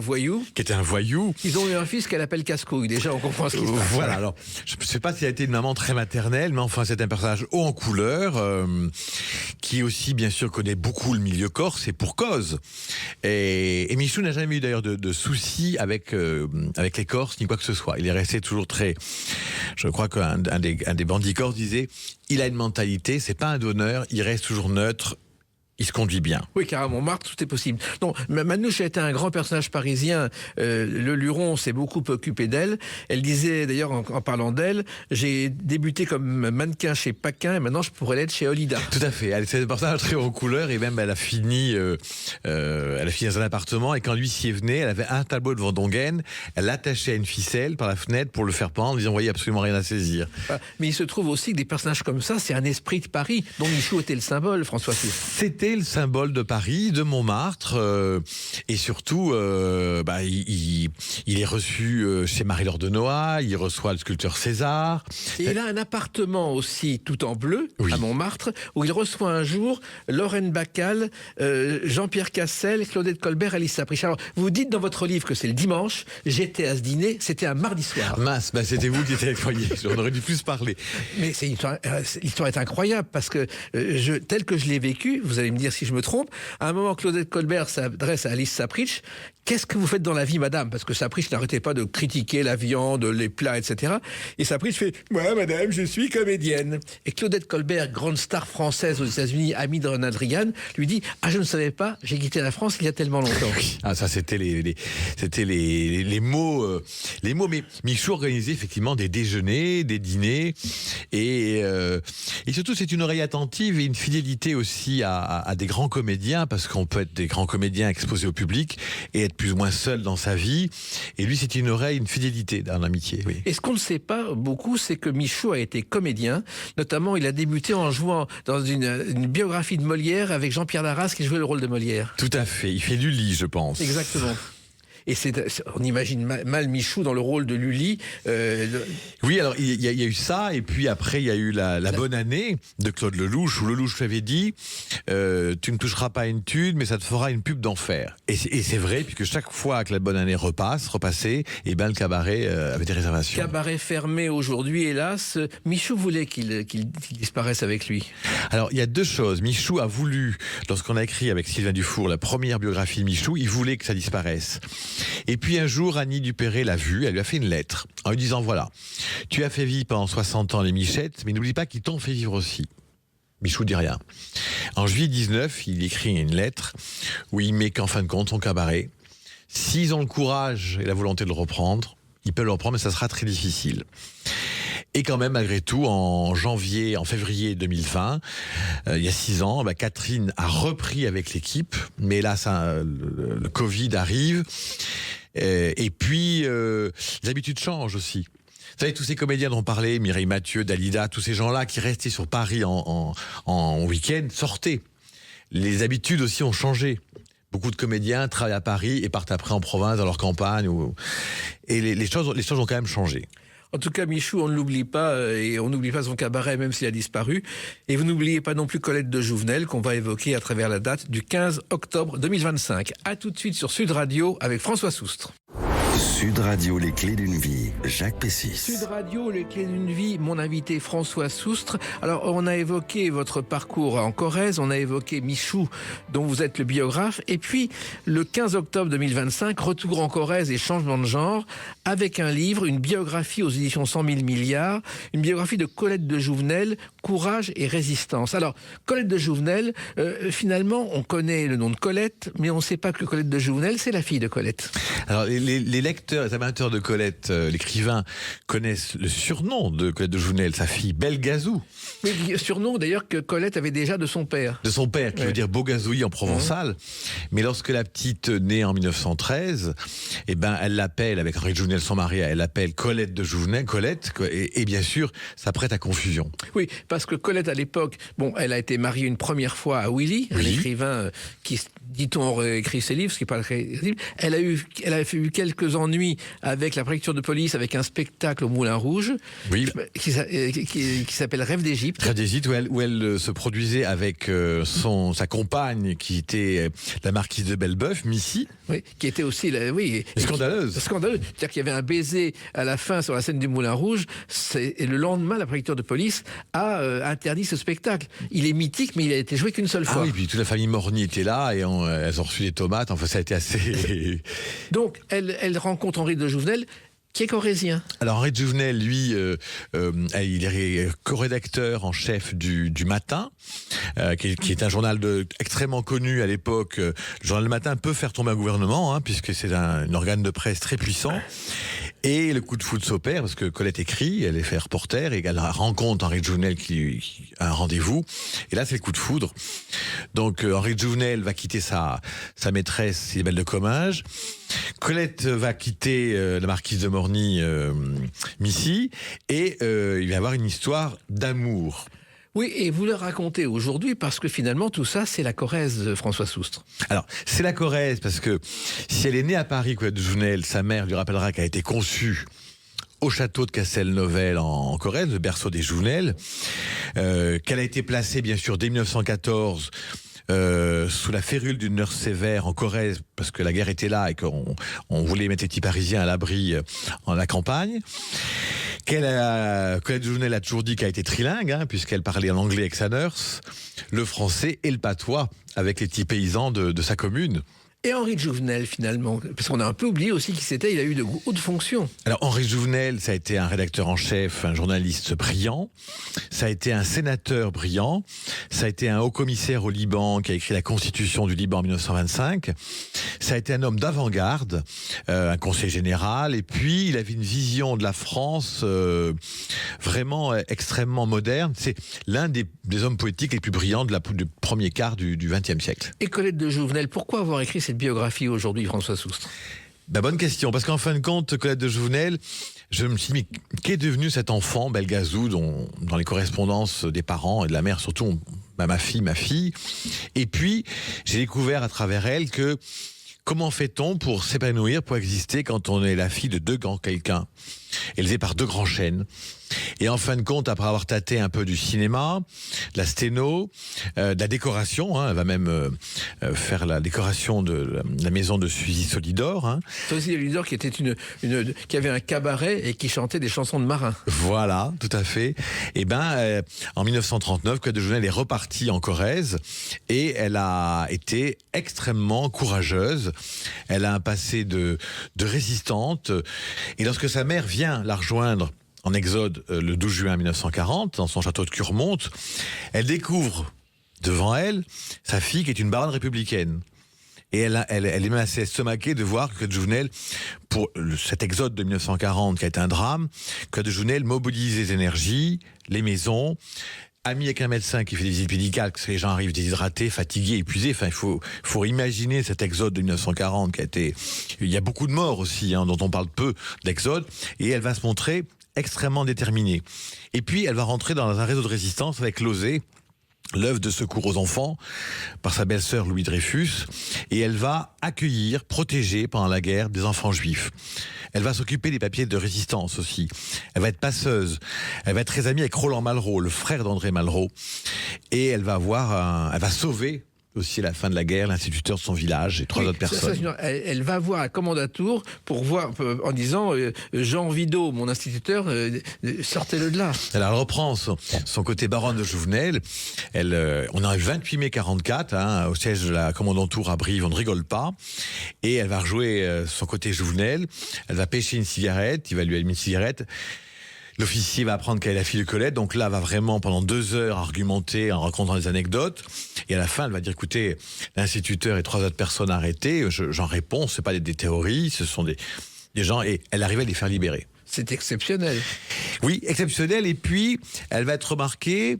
voyou. Ils ont eu un fils qu'elle appelle Cascouille. Déjà, on comprend ce qui se passe. Voilà. Alors, je ne sais pas s'il a été une maman très maternelle, mais enfin, c'est un personnage haut en couleur, qui aussi, bien sûr, connaît beaucoup le milieu corse et pour cause. Et Michou n'a jamais eu d'ailleurs de soucis avec les Corses ni quoi que ce soit. Il est resté toujours très. Je crois qu'un des bandits corses disait, il a une mentalité, c'est pas un donneur, il reste toujours neutre. Il se conduit bien. Oui, car à Montmartre, tout est possible. Non, Manouche a été un grand personnage parisien. Le Luron s'est beaucoup occupé d'elle. Elle disait, d'ailleurs, en parlant d'elle, j'ai débuté comme mannequin chez Paquin et maintenant je pourrais l'être chez Olida. Tout à fait. C'est un personnage très en couleur et même elle a fini dans un appartement et quand lui-ci venait, elle avait un tableau de Van Dongen, elle l'attachait à une ficelle par la fenêtre pour le faire pendre, en disant, vous voyez, absolument rien à saisir. Mais il se trouve aussi que des personnages comme ça, c'est un esprit de Paris dont Michou était le symbole, François Fils. C'était le symbole de Paris, de Montmartre, et surtout, il est reçu chez Marie-Laure de Noailles, il reçoit le sculpteur César. Et il a un appartement aussi tout en bleu, oui, à Montmartre, où il reçoit un jour Lorraine Bacal, Jean-Pierre Cassel, Claudette Colbert, Alice Sapritch. Alors, vous dites dans votre livre que c'est le dimanche, j'étais à ce dîner, c'était un mardi soir. Mince, c'était vous qui étiez incroyable, on aurait dû plus parler. Mais l'histoire est incroyable, parce que tel que je l'ai vécu, vous allez me dire si je me trompe, à un moment, Claudette Colbert s'adresse à Alice Sapritch. Qu'est-ce que vous faites dans la vie, madame? Parce que Sapritch n'arrêtait pas de critiquer la viande, les plats, etc. Et Sapritch fait, moi, madame, je suis comédienne. Et Claudette Colbert, grande star française aux États-Unis, amie de Ronald Reagan, lui dit, je ne savais pas, j'ai quitté la France il y a tellement longtemps. Ça, c'était les mots, mais Michou organisait effectivement des déjeuners, des dîners, et surtout, c'est une oreille attentive et une fidélité aussi à des grands comédiens, parce qu'on peut être des grands comédiens exposés au public et être plus ou moins seul dans sa vie. Et lui, c'est une oreille, une fidélité dans l'amitié. Oui. Et ce qu'on ne sait pas beaucoup, c'est que Michou a été comédien. Notamment, il a débuté en jouant dans une biographie de Molière avec Jean-Pierre Darras qui jouait le rôle de Molière. Tout à fait. Il fait Lully, je pense. Exactement. Et on imagine mal Michou dans le rôle de Lully. Oui, alors il y a eu ça, et puis après il y a eu la bonne année de Claude Lelouch, où Lelouch avait dit tu ne toucheras pas une thune, mais ça te fera une pub d'enfer. Et c'est vrai, puisque chaque fois que la bonne année repassait, et le cabaret avait des réservations. Cabaret fermé aujourd'hui, hélas. Michou voulait qu'il disparaisse avec lui. Alors il y a deux choses. Michou a voulu, lorsqu'on a écrit avec Sylvain Dufour la première biographie de Michou, il voulait que ça disparaisse. Et puis un jour, Annie Dupéré l'a vu, elle lui a fait une lettre en lui disant, voilà, tu as fait vivre pendant 60 ans les Michettes, mais n'oublie pas qu'ils t'ont fait vivre aussi. Michou dit rien. En juillet 19, il écrit une lettre où il met qu'en fin de compte, son cabaret, s'ils ont le courage et la volonté de le reprendre, Ils peuvent le reprendre, mais ça sera très difficile. Et quand même, malgré tout, en février 2020, il y a 6 ans, Catherine a repris avec l'équipe, mais là, le Covid arrive. Et puis, les habitudes changent aussi. Vous savez, tous ces comédiens dont on parlait, Mireille Mathieu, Dalida, tous ces gens-là qui restaient sur Paris en week-end, sortaient. Les habitudes aussi ont changé. Beaucoup de comédiens travaillent à Paris et partent après en province, dans leur campagne. Et les choses ont quand même changé. En tout cas, Michou, on ne l'oublie pas, et on n'oublie pas son cabaret, même s'il a disparu. Et vous n'oubliez pas non plus Colette de Jouvenel, qu'on va évoquer à travers la date du 15 octobre 2025. À tout de suite sur Sud Radio avec François Soustre. Sud Radio, les clés d'une vie, Jacques Pessis. Sud Radio, les clés d'une vie, mon invité François Soustre. Alors, on a évoqué votre parcours en Corrèze, on a évoqué Michou, dont vous êtes le biographe. Et puis, le 15 octobre 2025, retour en Corrèze et changement de genre, avec un livre, une biographie aux éditions 100 000 milliards, une biographie de Colette de Jouvenel, Courage et résistance. Alors, Colette de Jouvenel, finalement, on connaît le nom de Colette, mais on ne sait pas que Colette de Jouvenel, c'est la fille de Colette. Alors, les lecteurs, les amateurs de Colette, l'écrivain, connaissent le surnom de Colette de Jouvenel, sa fille Belgazou. Mais surnom d'ailleurs que Colette avait déjà de son père. De son père, qui veut dire Beaugazouilly en provençal. Mais lorsque la petite naît en 1913, elle l'appelle, avec Henri de Jouvenel, son mari, elle l'appelle Colette de Jouvenel, Colette, et bien sûr, ça prête à confusion. Oui, parce que Colette, à l'époque, elle a été mariée une première fois à Willy, un écrivain qui, dit-on, aurait écrit ses livres, ce qui n'est pas crédible. Elle a eu quelques ennuis avec la préfecture de police, avec un spectacle au Moulin Rouge, qui s'appelle Rêve d'Égypte. Rêve d'Égypte, où elle se produisait avec sa compagne, qui était la marquise de Bellebeuf, Missy. Oui, qui était aussi scandaleuse. C'est-à-dire qu'il y avait un baiser à la fin sur la scène du Moulin Rouge, et le lendemain, la préfecture de police a interdit ce spectacle. Il est mythique, mais il a été joué qu'une seule fois. Ah oui, puis toute la famille Morny était là, et elles ont reçu des tomates, enfin ça a été assez... Donc, elle rencontre Henri de Jouvenel, qui est corrézien. Alors Henri de Jouvenel, lui, il est co-rédacteur en chef du Matin, qui est un journal extrêmement connu à l'époque. Le journal Le Matin peut faire tomber un gouvernement, puisque c'est un organe de presse très puissant. Et le coup de foudre s'opère, parce que Colette écrit, elle est fait reporter, et elle rencontre Henri de Jouvenel qui a un rendez-vous. Et là, c'est le coup de foudre. Donc, Henri de Jouvenel va quitter sa maîtresse, Cybèle de Comminges. Colette va quitter la marquise de Morny, Missy, et il va y avoir une histoire d'amour. Oui, et vous le racontez aujourd'hui parce que finalement tout ça, c'est la Corrèze, François Soustre. Alors, c'est la Corrèze parce que si elle est née à Paris, Colette de Jouvenel, sa mère lui rappellera qu'elle a été conçue au château de Castelnovel en Corrèze, le berceau des Jouvenel, qu'elle a été placée bien sûr dès 1914 sous la férule d'une nurse sévère en Corrèze, parce que la guerre était là et qu'on voulait mettre les petits Parisiens à l'abri en la campagne. Colette de Jouvenel a toujours dit qu'elle était trilingue, puisqu'elle parlait en anglais avec sa nurse, le français et le patois avec les petits paysans de sa commune. Et Henri de Jouvenel, finalement, parce qu'on a un peu oublié aussi qui c'était, il a eu de hautes fonctions. Alors Henri de Jouvenel, ça a été un rédacteur en chef, un journaliste brillant, ça a été un sénateur brillant, ça a été un haut-commissaire au Liban qui a écrit la Constitution du Liban en 1925, ça a été un homme d'avant-garde, un conseiller général, et puis il avait une vision de la France vraiment extrêmement moderne. C'est l'un des hommes politiques les plus brillants du premier quart du XXe siècle. Et Colette de Jouvenel, pourquoi avoir écrit cette biographie aujourd'hui, François Soustre? Bonne question, parce qu'en fin de compte, Colette de Jouvenel, je me suis dit, qu'est devenu cet enfant, Belgazou, dans les correspondances des parents et de la mère, surtout ma fille. Et puis, j'ai découvert à travers elle que comment fait-on pour s'épanouir, pour exister quand on est la fille de deux grands quelqu'un, élevée par deux grands chênes. Et en fin de compte, après avoir tâté un peu du cinéma, de la sténo, de la décoration, elle va même faire la décoration de la maison de Suzy Solidor. Suzy Solidor qui était qui avait un cabaret et qui chantait des chansons de marins. Voilà, tout à fait. Et en 1939, Colette de Jouvenel est repartie en Corrèze et elle a été extrêmement courageuse. Elle a un passé de résistante. Et lorsque sa mère vient la rejoindre en exode le 12 juin 1940, dans son château de Curmonte, elle découvre devant elle sa fille qui est une baronne républicaine. Et elle est même assez estomaquée de voir que Jouvenel, pour cet exode de 1940 qui a été un drame, que Jouvenel mobilise les énergies, les maisons, ami avec un médecin qui fait des visites médicales, parce que les gens arrivent déshydratés, fatigués, épuisés. Enfin, il faut imaginer cet exode de 1940 qui a été... Il y a beaucoup de morts aussi, dont on parle peu d'exode. Et elle va se montrer extrêmement déterminée. Et puis, elle va rentrer dans un réseau de résistance avec l'OSE, l'œuvre de secours aux enfants, par sa belle-sœur Louis Dreyfus, et elle va accueillir, protéger pendant la guerre des enfants juifs. Elle va s'occuper des papiers de résistance aussi. Elle va être passeuse. Elle va être très amie avec Roland Malraux, le frère d'André Malraux, et elle va sauver aussi à la fin de la guerre l'instituteur de son village et 3 autres personnes. Elle va voir la commandature pour voir en disant Jean Vidot, mon instituteur, sortez-le de là. Elle reprend son côté baronne de Jouvenel. On est le 28 mai 44 au siège de la commandanture à Brive, on ne rigole pas. Et elle va rejouer son côté Jouvenel. Elle va pêcher une cigarette, il va lui allumer une cigarette. L'officier va apprendre qu'elle est la fille de Colette, donc là, va vraiment pendant 2 heures argumenter en racontant des anecdotes. Et à la fin, elle va dire, écoutez, l'instituteur et 3 autres personnes arrêtées, j'en réponds, c'est pas des théories, ce sont des gens, et elle arrive à les faire libérer. C'est exceptionnel. Oui, exceptionnel. Et puis, elle va être remarquée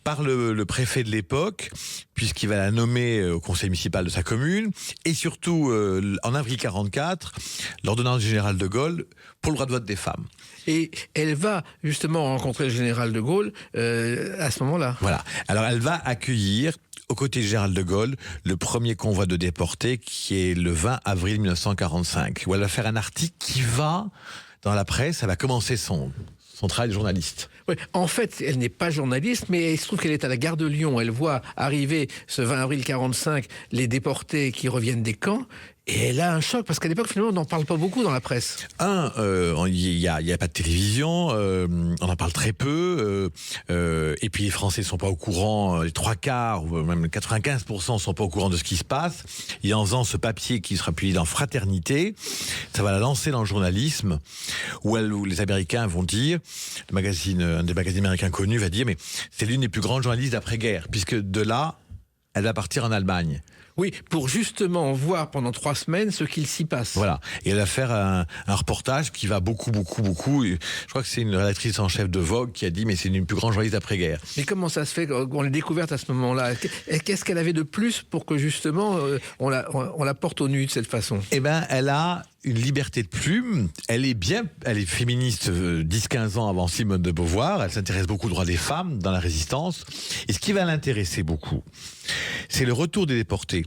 par le préfet de l'époque, puisqu'il va la nommer au conseil municipal de sa commune. Et surtout, en avril 44, l'ordonnance du général de Gaulle pour le droit de vote des femmes. Et elle va justement rencontrer le général de Gaulle à ce moment-là. Voilà. Alors, elle va accueillir, aux côtés de Général de Gaulle, le premier convoi de déportés, qui est le 20 avril 1945, où elle va faire un article qui va... Dans la presse, elle va commencer son travail de journaliste. Oui, en fait, elle n'est pas journaliste, mais il se trouve qu'elle est à la gare de Lyon. Elle voit arriver ce 20 avril 45 les déportés qui reviennent des camps. Et elle a un choc, parce qu'à l'époque, finalement, on n'en parle pas beaucoup dans la presse. Il y a pas de télévision, on en parle très peu, et puis les Français ne sont pas au courant, les 3/4, ou même 95% ne sont pas au courant de ce qui se passe. Et en faisant ce papier qui sera publié dans Fraternité, ça va la lancer dans le journalisme, où les Américains vont dire, un des magazines américains connus va dire, mais c'est l'une des plus grandes journalistes d'après-guerre, puisque de là, elle va partir en Allemagne. Oui, pour justement voir pendant 3 semaines ce qu'il s'y passe. Voilà. Et elle va faire un reportage qui va beaucoup. Je crois que c'est une rédactrice en chef de Vogue qui a dit, mais c'est une des plus grandes journalistes d'après-guerre. Mais comment ça se fait qu'on l'ait découverte à ce moment-là? Qu'est-ce qu'elle avait de plus pour que justement on la porte au nu de cette façon? Eh ben, elle a une liberté de plume. Elle est féministe 10-15 ans avant Simone de Beauvoir. Elle s'intéresse beaucoup aux droits des femmes dans la résistance. Et ce qui va l'intéresser beaucoup, c'est le retour des déportés.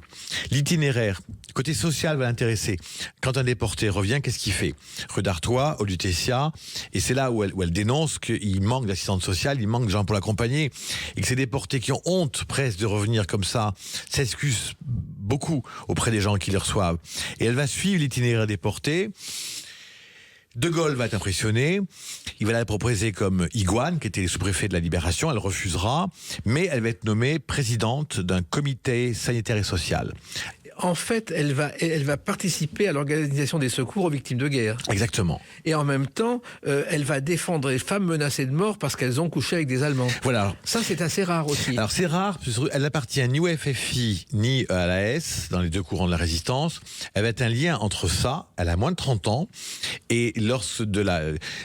L'itinéraire, le côté social va l'intéresser. Quand un déporté revient, qu'est-ce qu'il fait? Rue d'Artois, au Lutetia, et c'est là où elle dénonce qu'il manque d'assistante sociale, il manque de gens pour l'accompagner, et que ces déportés qui ont honte presque de revenir comme ça s'excusent beaucoup auprès des gens qui les reçoivent. Et elle va suivre l'itinéraire déporté. De Gaulle va être impressionné, il va la proposer comme Iguane, qui était sous-préfet de la Libération, elle refusera, mais elle va être nommée présidente d'un comité sanitaire et social. En fait, elle va participer à l'organisation des secours aux victimes de guerre. Exactement. Et en même temps, elle va défendre les femmes menacées de mort parce qu'elles ont couché avec des Allemands. Voilà. Ça, c'est assez rare aussi. Alors, c'est rare, elle n'appartient ni au FFI, ni à l'AS, dans les 2 courants de la résistance. Elle va être un lien entre ça, elle a moins de 30 ans, et lorsque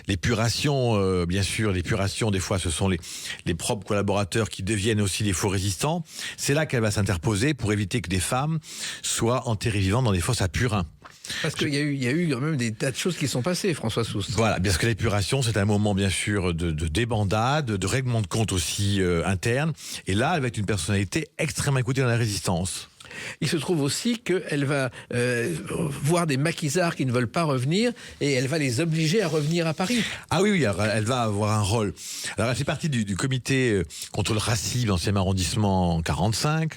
l'épuration, bien sûr, l'épuration, des fois, ce sont les propres collaborateurs qui deviennent aussi les faux résistants. C'est là qu'elle va s'interposer pour éviter que des femmes soient enterrées vivantes dans des fosses à Purin. Parce qu'il y a eu quand même des tas de choses qui sont passées, François Soust. Voilà, parce que l'épuration, c'est un moment, bien sûr, de débandade, de règlement de compte aussi interne. Et là, elle va être une personnalité extrêmement écoutée dans la résistance. Il se trouve aussi qu'elle va voir des maquisards qui ne veulent pas revenir et elle va les obliger à revenir à Paris. Ah oui, elle va avoir un rôle. Alors, elle fait partie du comité contre le racisme dans le 7e arrondissement en 45.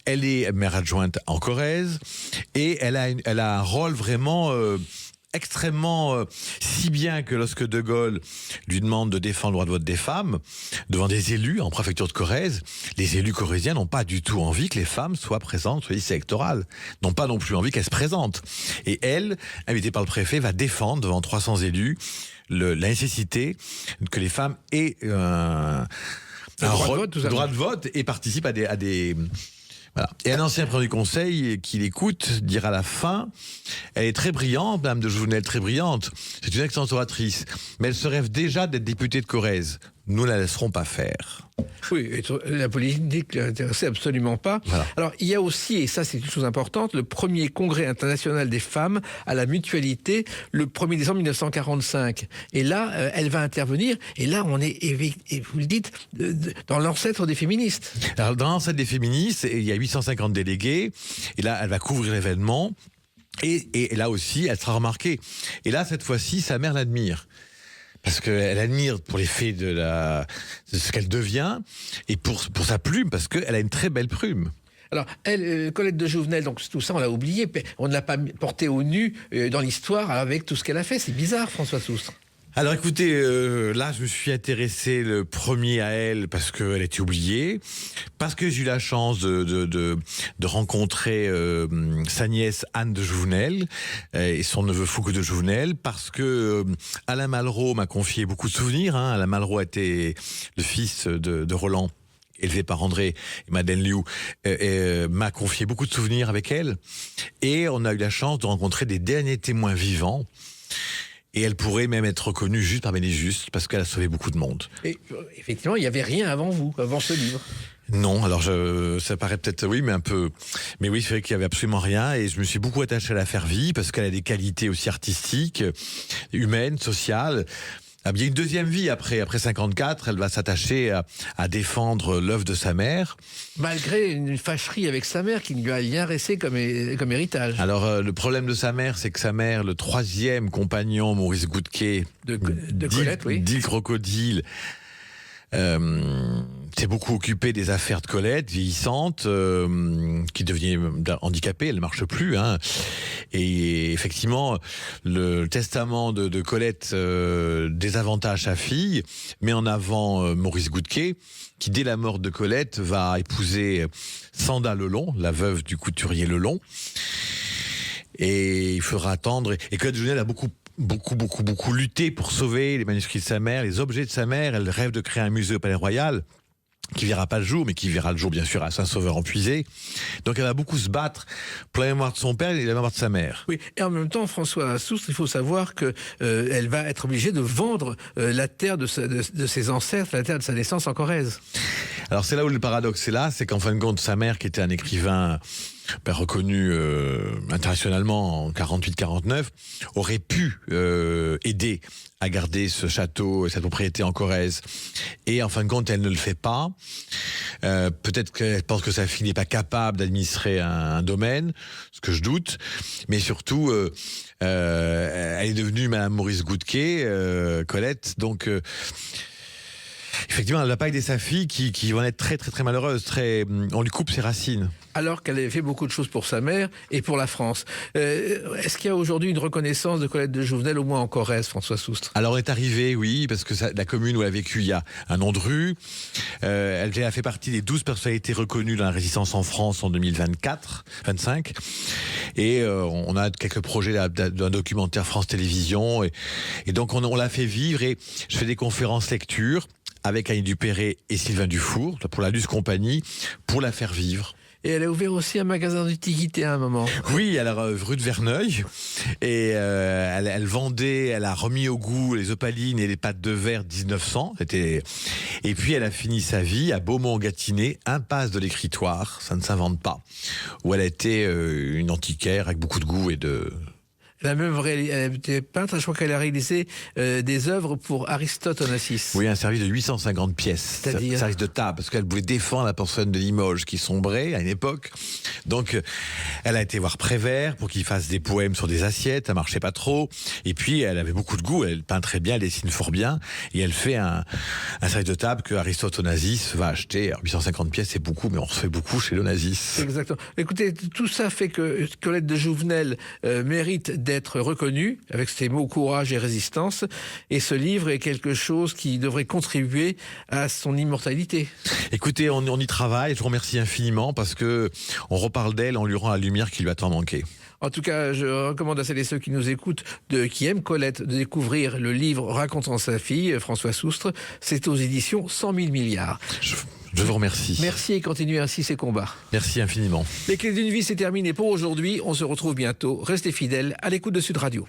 Elle est maire adjointe en Corrèze et elle a un rôle vraiment... extrêmement si bien que lorsque De Gaulle lui demande de défendre le droit de vote des femmes devant des élus en préfecture de Corrèze, les élus corréziens n'ont pas du tout envie que les femmes soient présentes sur les listes électorales, n'ont pas non plus envie qu'elles se présentent. Et elle, invitée par le préfet, va défendre devant 300 élus la nécessité que les femmes aient un droit de vote et participent à des Voilà. Et un ancien président du Conseil qui l'écoute dira à la fin, elle est très brillante, Madame de Jouvenel, très brillante. C'est une excellente oratrice, mais elle se rêve déjà d'être députée de Corrèze. Nous ne la laisserons pas faire. Oui, la politique ne l'intéressait absolument pas. Voilà. Alors, il y a aussi, et ça c'est une chose importante, le premier congrès international des femmes à la mutualité, le 1er décembre 1945. Et là, elle va intervenir, et là on est, et vous le dites, dans l'ancêtre des féministes. Alors, dans l'ancêtre des féministes, il y a 850 délégués, et là, elle va couvrir l'événement, et là aussi, elle sera remarquée. Et là, cette fois-ci, sa mère l'admire. Parce qu'elle admire pour les faits de ce qu'elle devient, et pour sa plume, parce qu'elle a une très belle plume. Alors, elle, Colette de Jouvenel, donc tout ça on l'a oublié, on ne l'a pas portée au nu dans l'histoire avec tout ce qu'elle a fait. C'est bizarre, François Soustre. Alors écoutez, là je me suis intéressé le premier à elle parce qu'elle était oubliée, parce que j'ai eu la chance de rencontrer sa nièce Anne de Jouvenel et son neveu Fouque de Jouvenel, parce que Alain Malraux m'a confié beaucoup de souvenirs. Alain Malraux était le fils de Roland, élevé par André et Madeleine Liu, m'a confié beaucoup de souvenirs avec elle, et on a eu la chance de rencontrer des derniers témoins vivants. Et elle pourrait même être reconnue juste parmi les justes, parce qu'elle a sauvé beaucoup de monde. Et effectivement, il n'y avait rien avant vous, avant ce livre. Non, alors ça paraît peut-être, oui, mais un peu. Mais oui, c'est vrai qu'il n'y avait absolument rien, et je me suis beaucoup attaché à la faire vivre, parce qu'elle a des qualités aussi artistiques, humaines, sociales. Il y a une deuxième vie après 54, elle va s'attacher à défendre l'œuvre de sa mère. Malgré une fâcherie avec sa mère qui ne lui a rien resté comme héritage. Alors le problème de sa mère, c'est que sa mère, le troisième compagnon, Maurice Goudquet, de Colette, oui. dit Crocodile, s'est beaucoup occupé des affaires de Colette, vieillissante, qui devenait handicapée, elle ne marche plus. Et effectivement, le testament de Colette désavantage sa fille, met en avant Maurice Goudquet, qui dès la mort de Colette va épouser Sanda Lelon, la veuve du couturier Lelon. Et il fera attendre. Et Colette Jouvenel a beaucoup lutté pour sauver les manuscrits de sa mère, les objets de sa mère. Elle rêve de créer un musée au Palais Royal, qui verra pas le jour, mais qui verra le jour, bien sûr, à Saint-Sauveur-en-Puisé. Donc elle va beaucoup se battre pour la mémoire de son père et la mémoire de sa mère. Oui, et en même temps, François Soustre, il faut savoir que elle va être obligée de vendre la terre de ses ancêtres, la terre de sa naissance en Corrèze. Alors c'est là où le paradoxe est là, c'est qu'en fin de compte, sa mère, qui était un écrivain reconnu internationalement en 48-49, aurait pu aider à garder ce château et cette propriété en Corrèze. Et en fin de compte, elle ne le fait pas. Peut-être qu'elle pense que sa fille n'est pas capable d'administrer un domaine, ce que je doute. Mais surtout, elle est devenue Madame Maurice Goudquet, Colette. Donc, effectivement, elle ne va pas aider sa fille qui va être très, très, très malheureuse. On lui coupe ses racines. Alors qu'elle avait fait beaucoup de choses pour sa mère et pour la France. Est-ce qu'il y a aujourd'hui une reconnaissance de Colette de Jouvenel, au moins en Corrèze, François Soustre? Alors, on est arrivé, oui, parce que la commune où elle a vécu, il y a un nom de rue. Elle a fait partie des 12 personnalités reconnues dans la résistance en France en 2025. Et on a quelques projets d'un documentaire France Télévisions. Et donc, on l'a fait vivre, et je fais des conférences lecture avec Annie Dupéré et Sylvain Dufour, pour la Luce Compagnie, pour la faire vivre. Et elle a ouvert aussi un magasin d'antiquités à un moment. Oui, alors rue de Verneuil. Et elle vendait, elle a remis au goût les opalines et les pâtes de verre 1900. Et puis elle a fini sa vie à Beaumont-Gâtinais, impasse de l'Écritoire, ça ne s'invente pas, où elle a été une antiquaire avec beaucoup de goût et de... Elle a même été peintre, je crois qu'elle a réalisé des œuvres pour Aristote Onassis. Oui, un service de 850 pièces. C'est-à-dire service de table, parce qu'elle voulait défendre la personne de Limoges qui sombrait à une époque. Donc, elle a été voir Prévert pour qu'il fasse des poèmes sur des assiettes, ça marchait pas trop. Et puis, elle avait beaucoup de goût, elle peint très bien, elle dessine fort bien, et elle fait un service de table que Aristote Onassis va acheter. Alors, 850 pièces, c'est beaucoup, mais on se fait beaucoup chez l'Onassis. Exactement. Écoutez, tout ça fait que Colette de Jouvenel mérite d'être reconnue avec ses mots courage et résistance, et ce livre est quelque chose qui devrait contribuer à son immortalité. Écoutez, on y travaille, je vous remercie infiniment, parce que on reparle d'elle, on lui rend la lumière qui lui a tant manqué. En tout cas, je recommande à celles et ceux qui nous écoutent, qui aiment Colette, de découvrir le livre racontant sa fille, François Soustre. C'est aux éditions 100 000 milliards. Je Je vous remercie. Merci et continuez ainsi ces combats. Merci infiniment. Les clés d'une vie, c'est terminé pour aujourd'hui. On se retrouve bientôt. Restez fidèles à l'écoute de Sud Radio.